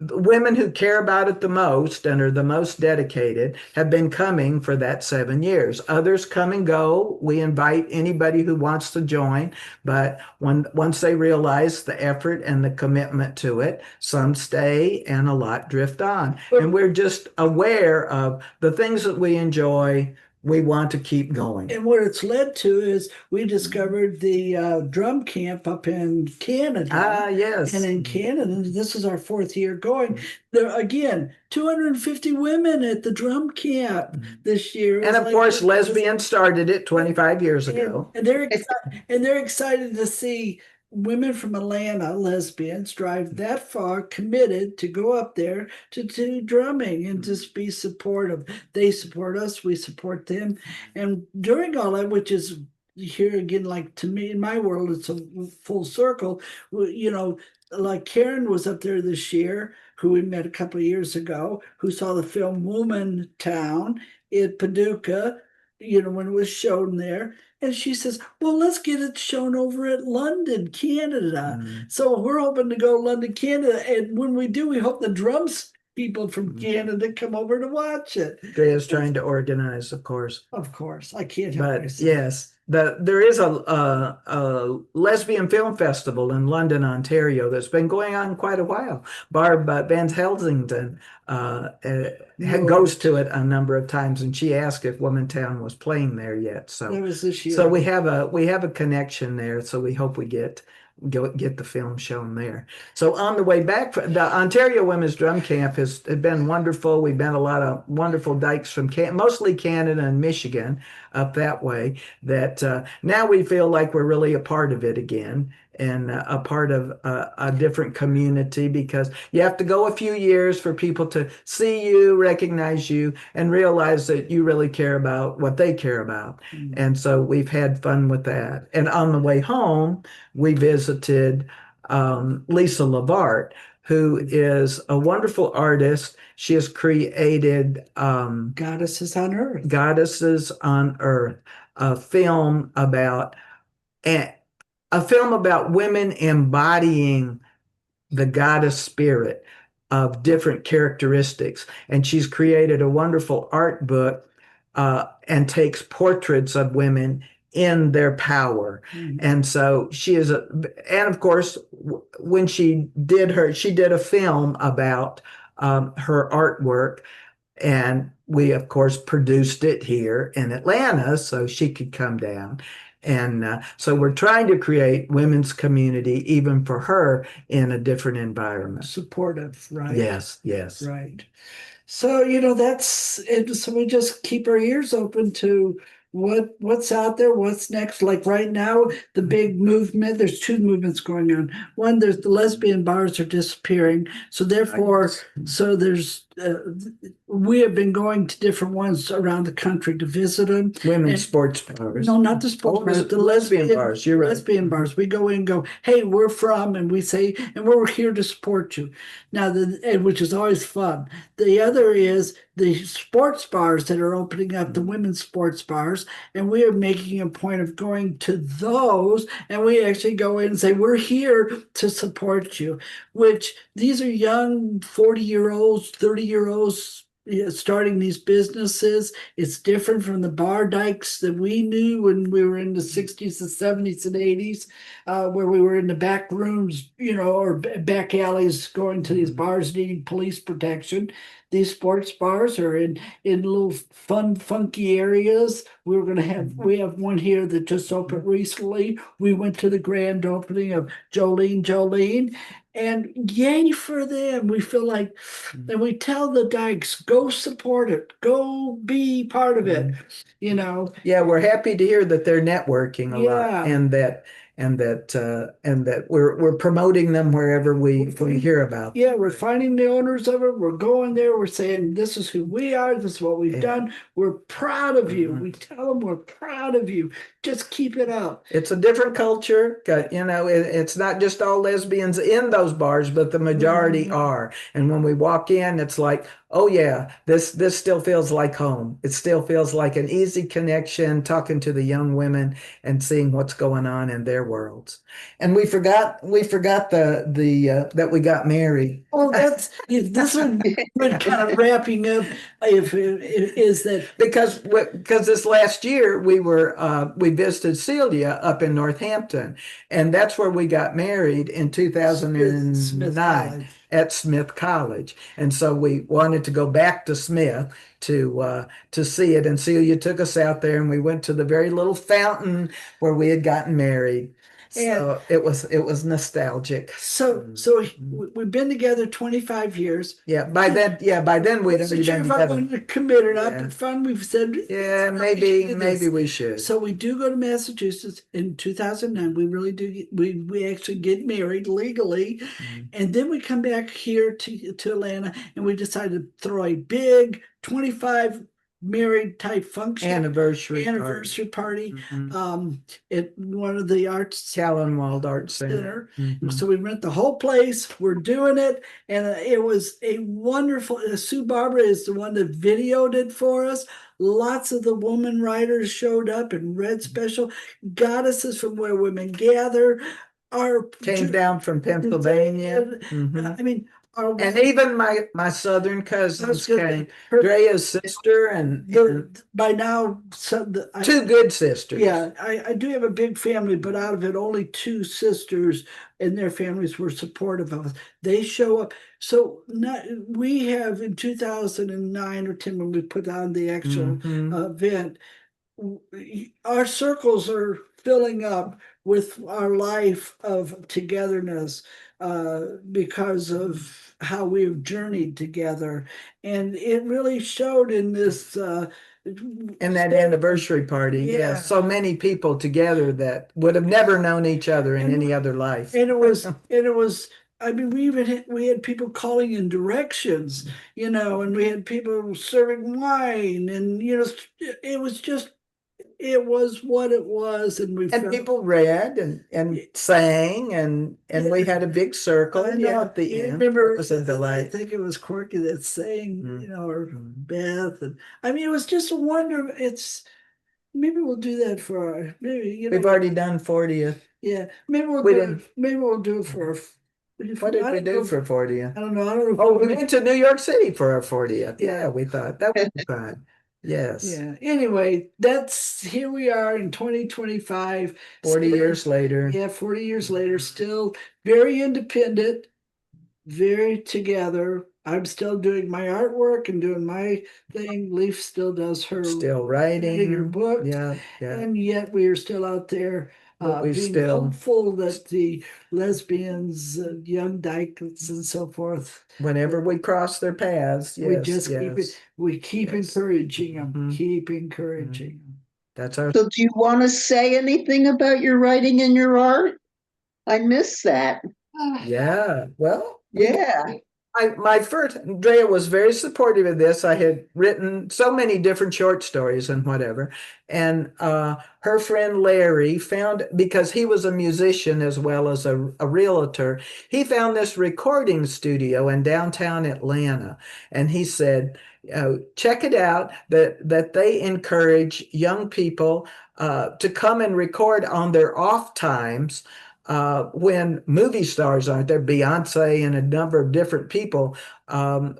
[SPEAKER 3] women who care about it the most and are the most dedicated have been coming for that 7 years. Others come and go. We invite anybody who wants to join, but once they realize the effort and the commitment to it, some stay and a lot drift on. And we're just aware of the things that we enjoy. We want to keep going.
[SPEAKER 2] And what it's led to is we discovered the drum camp up in Canada.
[SPEAKER 3] Yes.
[SPEAKER 2] And in Canada, this is our 4th year going. There again, 250 women at the drum camp this year.
[SPEAKER 3] And of course, Lesbian started it 25 years ago.
[SPEAKER 2] And they're excited to see women from Atlanta, lesbians, drive that far, committed to go up there to do drumming and just be supportive. They support us, we support them. And during all that, which is here again, like to me, in my world, it's a full circle. Like Karen was up there this year, who we met a couple of years ago, who saw the film Woman Town in Paducah, when it was shown there. And she says, well, let's get it shown over at London, Canada. So we're hoping to go London, Canada. And when we do, we hope the drums people from Canada come over to watch it.
[SPEAKER 3] Drea's trying to organize, of course.
[SPEAKER 2] Of course, I can't help
[SPEAKER 3] But
[SPEAKER 2] myself.
[SPEAKER 3] yes, there is a lesbian film festival in London, Ontario that's been going on quite a while. Barb Van Helsington goes to it a number of times, and she asked if Womantown was playing there yet. So
[SPEAKER 2] That was this year.
[SPEAKER 3] So we have a connection there. So we hope we get the film shown there. So on the way back, the Ontario Women's Drum Camp has been wonderful. We've met a lot of wonderful dykes from mostly Canada and Michigan up that way, that now we feel like we're really a part of it again, and a part of a different community, because you have to go a few years for people to see you, recognize you, and realize that you really care about what they care about. And so we've had fun with that. And on the way home, we visited Lisa Lavart, who is a wonderful artist. She has created
[SPEAKER 2] Goddesses on Earth.
[SPEAKER 3] Goddesses on Earth, a film about a, a film about women embodying the goddess spirit of different characteristics. And she's created a wonderful art book and takes portraits of women in their power. And so she is and of course, when she did a film about her artwork. And we, of course, produced it here in Atlanta so she could come down. And so we're trying to create women's community, even for her, in a different environment.
[SPEAKER 2] Supportive, right?
[SPEAKER 3] Yes, yes.
[SPEAKER 2] Right. So, that's it. So we just keep our ears open to what's out there, what's next. Like right now, the big movement, there's two movements going on. One, there's the lesbian bars are disappearing. So therefore, there's we have been going to different ones around the country to visit them.
[SPEAKER 3] Women's sports bars.
[SPEAKER 2] No, not the sports bars,
[SPEAKER 3] the lesbian bars. You're right.
[SPEAKER 2] Lesbian bars. We go in and go, hey, we're from, and we say, and we're here to support you. Now, which is always fun. The other is the sports bars that are opening up, the women's sports bars, and we are making a point of going to those, and we actually go in and say, we're here to support you, which these are young 40-year-olds, 30-year-olds starting these businesses. It's different from the bar dykes that we knew when we were in the 60s, the 70s, and 80s, where we were in the back rooms, or back alleys going to these bars needing police protection. These sports bars are in little fun, funky areas. We have one here that just opened recently. We went to the grand opening of Jolene. And yay for them. We feel like, and we tell the dykes, go support it, go be part of it,
[SPEAKER 3] Yeah, we're happy to hear that they're networking a lot, and that we're promoting them wherever we hear about them.
[SPEAKER 2] Yeah, we're finding the owners of it. We're going there. We're saying, this is who we are. This is what we've done. We're proud of you. We tell them we're proud of you. Just keep it up.
[SPEAKER 3] It's a different culture. It's not just all lesbians in those bars, but the majority are. And when we walk in, it's like, oh yeah, this still feels like home. It still feels like an easy connection, talking to the young women and seeing what's going on in their worlds. And we forgot the that we got married.
[SPEAKER 2] Oh, this one kind of wrapping up. Is that
[SPEAKER 3] because this last year we visited Celia up in Northampton, and that's where we got married in 2009 at Smith College. And so we wanted to go back to Smith to see it. And Celia took us out there, and we went to the very little fountain where we had gotten married. So it was nostalgic.
[SPEAKER 2] So we've been together 25 years.
[SPEAKER 3] Yeah, by then we'd already been together.
[SPEAKER 2] Committed up and fun. We've said,
[SPEAKER 3] yeah, maybe we should.
[SPEAKER 2] So we do go to Massachusetts in 2009. We really do. We actually get married legally, and then we come back here to Atlanta, and we decided to throw a big 25 married type function
[SPEAKER 3] anniversary
[SPEAKER 2] party at one of the arts
[SPEAKER 3] Callenwald Arts Center.
[SPEAKER 2] So we rent the whole place. We're doing it, and it was a wonderful. Sue Barbara is the one that videoed it for us. Lots of the woman writers showed up and read special goddesses from where women gather.
[SPEAKER 3] Came down from Pennsylvania.
[SPEAKER 2] I mean.
[SPEAKER 3] And even my southern cousins came. Drea's sister and
[SPEAKER 2] by now
[SPEAKER 3] two good sisters.
[SPEAKER 2] Yeah, I do have a big family, but out of it, only two sisters and their families were supportive of us. They show up. So we have in 2009 or 10 when we put on the actual event, our circles are filling up with our life of togetherness because of how we've journeyed together. And it really showed in this
[SPEAKER 3] in that anniversary party. Yeah, so many people together that would have never known each other in any other life.
[SPEAKER 2] And it was I mean, we had people calling in directions, and we had people serving wine, and it was just it was what it was, and we
[SPEAKER 3] And
[SPEAKER 2] felt,
[SPEAKER 3] people read and sang and we had a big circle,
[SPEAKER 2] I
[SPEAKER 3] you know,
[SPEAKER 2] know.
[SPEAKER 3] at the
[SPEAKER 2] You
[SPEAKER 3] end.
[SPEAKER 2] remember,
[SPEAKER 3] It was a
[SPEAKER 2] I
[SPEAKER 3] delight.
[SPEAKER 2] think it was Corky that sang,
[SPEAKER 3] Mm.
[SPEAKER 2] you know, or
[SPEAKER 3] Mm.
[SPEAKER 2] Beth, and I mean, it was just a wonder. It's maybe we'll do that for our, maybe, you
[SPEAKER 3] We've
[SPEAKER 2] know,
[SPEAKER 3] already done 40th.
[SPEAKER 2] yeah, maybe we'll
[SPEAKER 3] We
[SPEAKER 2] do
[SPEAKER 3] didn't.
[SPEAKER 2] it. Maybe we'll do it for our.
[SPEAKER 3] What did
[SPEAKER 2] I
[SPEAKER 3] we
[SPEAKER 2] don't
[SPEAKER 3] do
[SPEAKER 2] know.
[SPEAKER 3] for 40th?
[SPEAKER 2] I don't know. I don't know.
[SPEAKER 3] Oh, we went to New York City for our 40th.
[SPEAKER 2] Yeah.
[SPEAKER 3] Yeah, we thought that would be fun. Yes.
[SPEAKER 2] Yeah. Anyway, that's here we are in 2025.
[SPEAKER 3] 40
[SPEAKER 2] Still-
[SPEAKER 3] years later.
[SPEAKER 2] Yeah, 40 years later, still very independent, very together. I'm still doing my artwork and doing my thing. Leaf still does her
[SPEAKER 3] Still
[SPEAKER 2] writing her
[SPEAKER 3] writing.
[SPEAKER 2] book,
[SPEAKER 3] Yeah, yeah.
[SPEAKER 2] and yet we are still out there
[SPEAKER 3] But we
[SPEAKER 2] being
[SPEAKER 3] still,
[SPEAKER 2] hopeful that the lesbians, young dykes, and so forth,
[SPEAKER 3] whenever we cross their paths,
[SPEAKER 2] we
[SPEAKER 3] yes,
[SPEAKER 2] just keep it.
[SPEAKER 3] yes.
[SPEAKER 2] We keep
[SPEAKER 3] Yes.
[SPEAKER 2] encouraging them.
[SPEAKER 3] Mhm.
[SPEAKER 2] Keep encouraging them.
[SPEAKER 3] That's our.
[SPEAKER 4] So do you want to say anything about your writing and your art? I miss that.
[SPEAKER 3] Yeah. Well, we
[SPEAKER 4] Yeah.
[SPEAKER 3] my first, Drea was very supportive of this. I had written so many different short stories and whatever. And her friend Larry found, because he was a musician as well as a realtor, he found this recording studio in downtown Atlanta. And he said, check it out, that they encourage young people to come and record on their off times when movie stars aren't there. Beyonce and a number of different people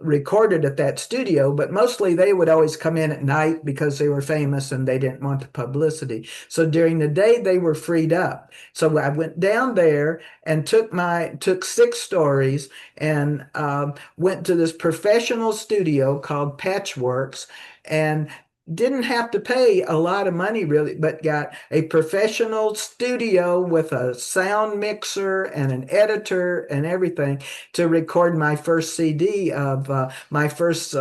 [SPEAKER 3] recorded at that studio, but mostly they would always come in at night because they were famous and they didn't want the publicity. So during the day they were freed up. So I went down there and took 6 stories and went to this professional studio called Patchworks and didn't have to pay a lot of money really, but got a professional studio with a sound mixer and an editor and everything to record my first CD of my first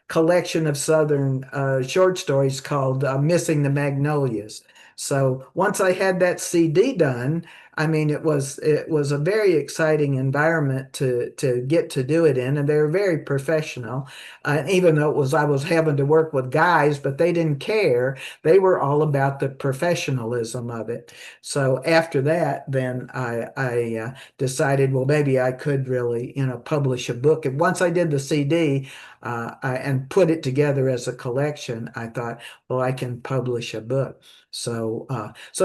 [SPEAKER 3] collection of Southern short stories called Missing the Magnolias. So once I had that CD done, I mean, it was a very exciting environment to get to do it in, and they were very professional. Even though I was having to work with guys, but they didn't care. They were all about the professionalism of it. So after that, then I decided, well, maybe I could really, publish a book. And once I did the CD and put it together as a collection, I thought, well, I can publish a book. So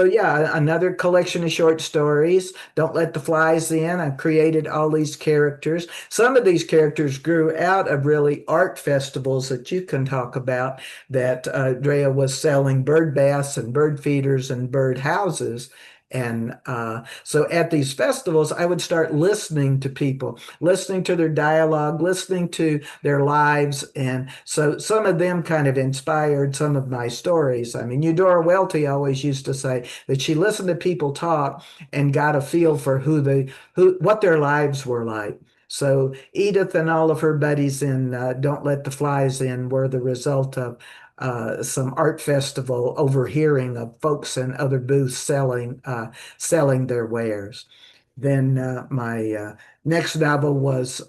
[SPEAKER 3] yeah, another collection of short stories. Don't Let the Flies In. I've created all these characters. Some of these characters grew out of really art festivals that you can talk about. That Drea was selling bird baths and bird feeders and bird houses. And so at these festivals, I would start listening to people, listening to their dialogue, listening to their lives. And so some of them kind of inspired some of my stories. I mean, Eudora Welty always used to say that she listened to people talk and got a feel for what their lives were like. So Edith and all of her buddies in Don't Let the Flies In were the result of some art festival overhearing of folks in other booths selling their wares. Then my next novel was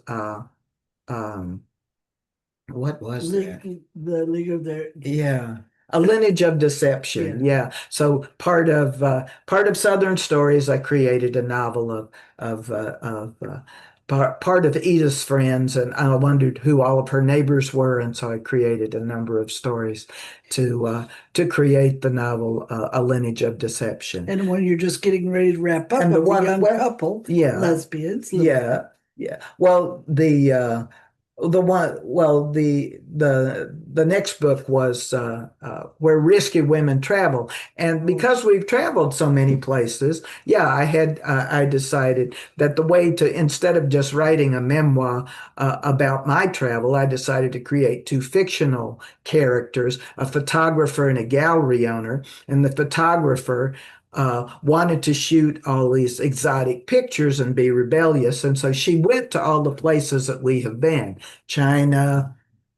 [SPEAKER 3] what was that?
[SPEAKER 2] The League of their,
[SPEAKER 3] Yeah. A Lineage of Deception. Yeah. So part of Southern Stories, I created a novel of part of Edith's friends, and I wondered who all of her neighbors were, and so I created a number of stories to create the novel A Lineage of Deception.
[SPEAKER 2] and when you're just getting ready to wrap up,
[SPEAKER 3] And the
[SPEAKER 2] of the
[SPEAKER 3] one,
[SPEAKER 2] young
[SPEAKER 3] well,
[SPEAKER 2] couple,
[SPEAKER 3] yeah,
[SPEAKER 2] lesbians,
[SPEAKER 3] yeah, yeah. Well, the next book was Where Risky Women Travel, and because we've traveled so many places, yeah, I decided that the way to, instead of just writing a memoir about my travel, I decided to create 2 fictional characters, a photographer and a gallery owner, and the photographer wanted to shoot all these exotic pictures and be rebellious. And so she went to all the places that we have been, China,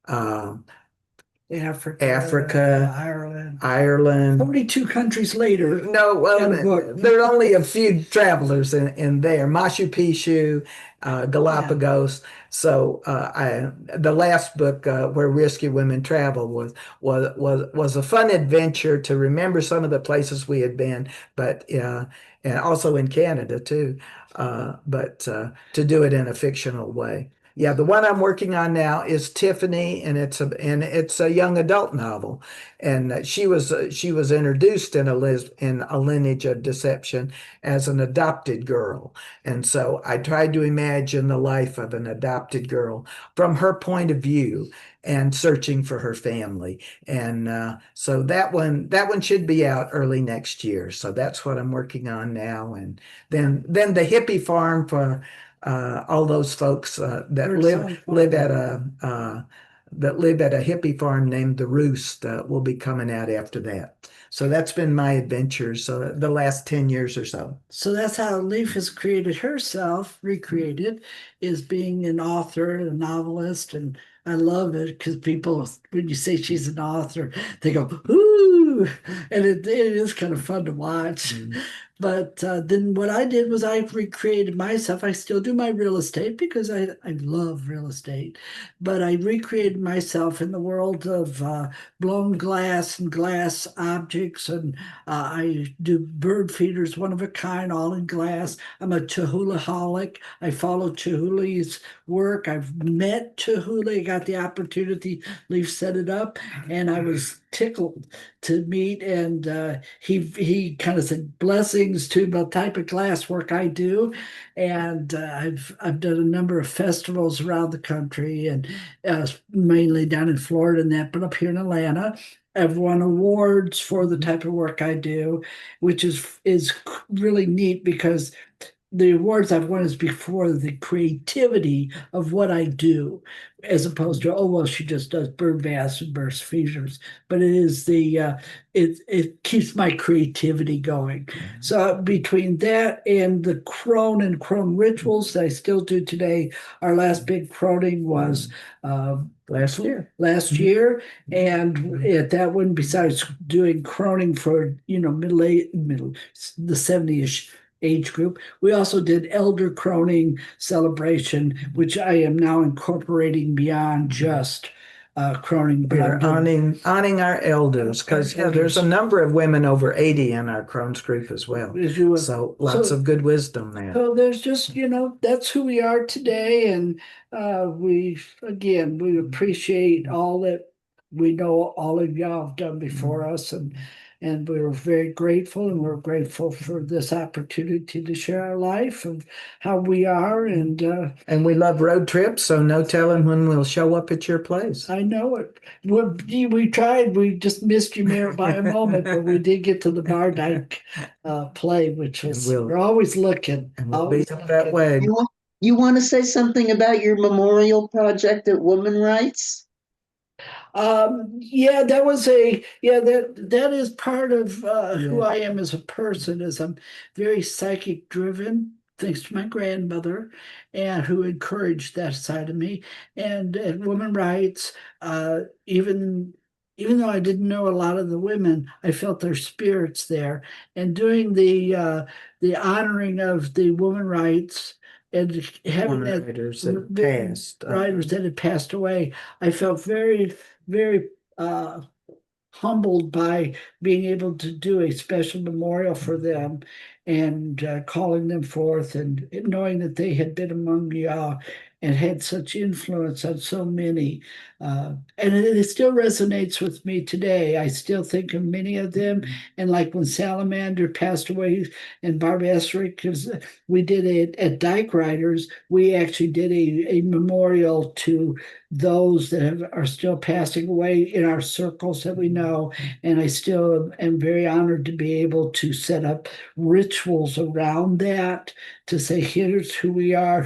[SPEAKER 3] uh, Africa,
[SPEAKER 2] Ireland.
[SPEAKER 3] Ireland.
[SPEAKER 2] 42 countries later.
[SPEAKER 3] No, well,
[SPEAKER 2] Got a book.
[SPEAKER 3] there are only a few travelers in there. Machu Picchu, Galapagos. So the last book, Where Risky Women Travel, was a fun adventure to remember some of the places we had been, but and also in Canada too. But to do it in a fictional way. Yeah, the one I'm working on now is Tiffany, and it's a young adult novel, and she was introduced in in a lineage of deception as an adopted girl, and so I tried to imagine the life of an adopted girl from her point of view and searching for her family, and so that one should be out early next year. So that's what I'm working on now, and then the hippie farm for all those folks that live at a hippie farm named the Roost will be coming out after that. So that's been my adventures the last 10 years or so.
[SPEAKER 2] So that's how Leaf has created herself, recreated, is being an author, a novelist. And I love it because people, when you say she's an author, they go, ooh, and it is kind of fun to watch. But then what I did was I recreated myself. I still do my real estate because I love real estate, but I recreated myself in the world of blown glass and glass objects. And I do bird feeders, one of a kind, all in glass. I'm a Chihuahua-holic. I follow Chihuahua's work. I've met Chihuahua, got the opportunity. Leaf set it up, and I was tickled to meet. And he kind of said blessings to the type of glass work I do. And I've done a number of festivals around the country, and mainly down in Florida and that, but up here in Atlanta. I've won awards for the type of work I do, which is really neat because the awards I've won is before the creativity of what I do, as opposed to, oh well, she just does bird baths and bird feeders. But it is it keeps my creativity going. So between that and the crone rituals that I still do today, our last big croning was
[SPEAKER 3] Last year.
[SPEAKER 2] And at that one, besides doing croning for middle the 70-ish age group, we also did elder croning celebration, which I am now incorporating beyond just croning.
[SPEAKER 3] We're honoring our elders because there's a number of women over 80 in our Crohn's group as well. So lots of good wisdom there.
[SPEAKER 2] So there's just, that's who we are today. And we appreciate all that we know all of y'all have done before us. And we're very grateful, and we're grateful for this opportunity to share our life and how we are. And
[SPEAKER 3] we love road trips, so no telling when we'll show up at your place.
[SPEAKER 2] I know it. We tried. We just missed you by a moment, but we did get to the Bar Dyke play, which was we're always looking.
[SPEAKER 3] And we'll be up that way.
[SPEAKER 4] You want to say something about your memorial project at Women Rights?
[SPEAKER 2] That is part of who I am as a person. Is I'm very psychic driven, thanks to my grandmother, and who encouraged that side of me. And at Women Rights, even though I didn't know a lot of the women, I felt their spirits there. And doing the honoring of the women rights and having
[SPEAKER 3] writers that
[SPEAKER 2] had passed away, I felt very, very humbled by being able to do a special memorial for them and calling them forth and knowing that they had been among y'all and had such influence on so many. And it still resonates with me today. I still think of many of them. And like when Salamander passed away and Barb Esrick, because we did it at Dyke Writers, we actually did a memorial to those that are still passing away in our circles that we know. And I still am very honored to be able to set up rituals around that to say, here's who we are,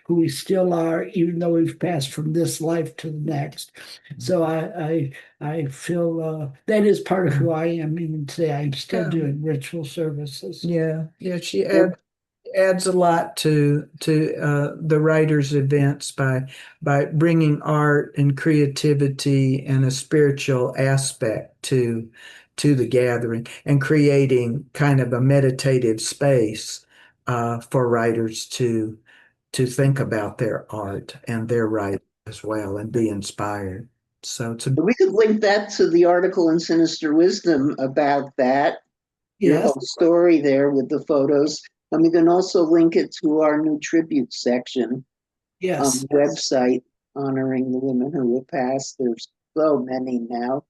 [SPEAKER 2] who we still are, even though we've passed from this life to the next. So I feel that is part of who I am. Even today, I'm still doing ritual services.
[SPEAKER 3] Yeah. adds a lot to the writers' events by bringing art and creativity and a spiritual aspect to the gathering and creating kind of a meditative space for writers to think about their art and their writing as well and be inspired. So it's a
[SPEAKER 4] We could link that to the article in Sinister Wisdom about that, your
[SPEAKER 3] yes,
[SPEAKER 4] whole story there with the photos. And we can also link it to our new tribute section on
[SPEAKER 3] yes.
[SPEAKER 4] the website honoring the women who have passed. There's so many now.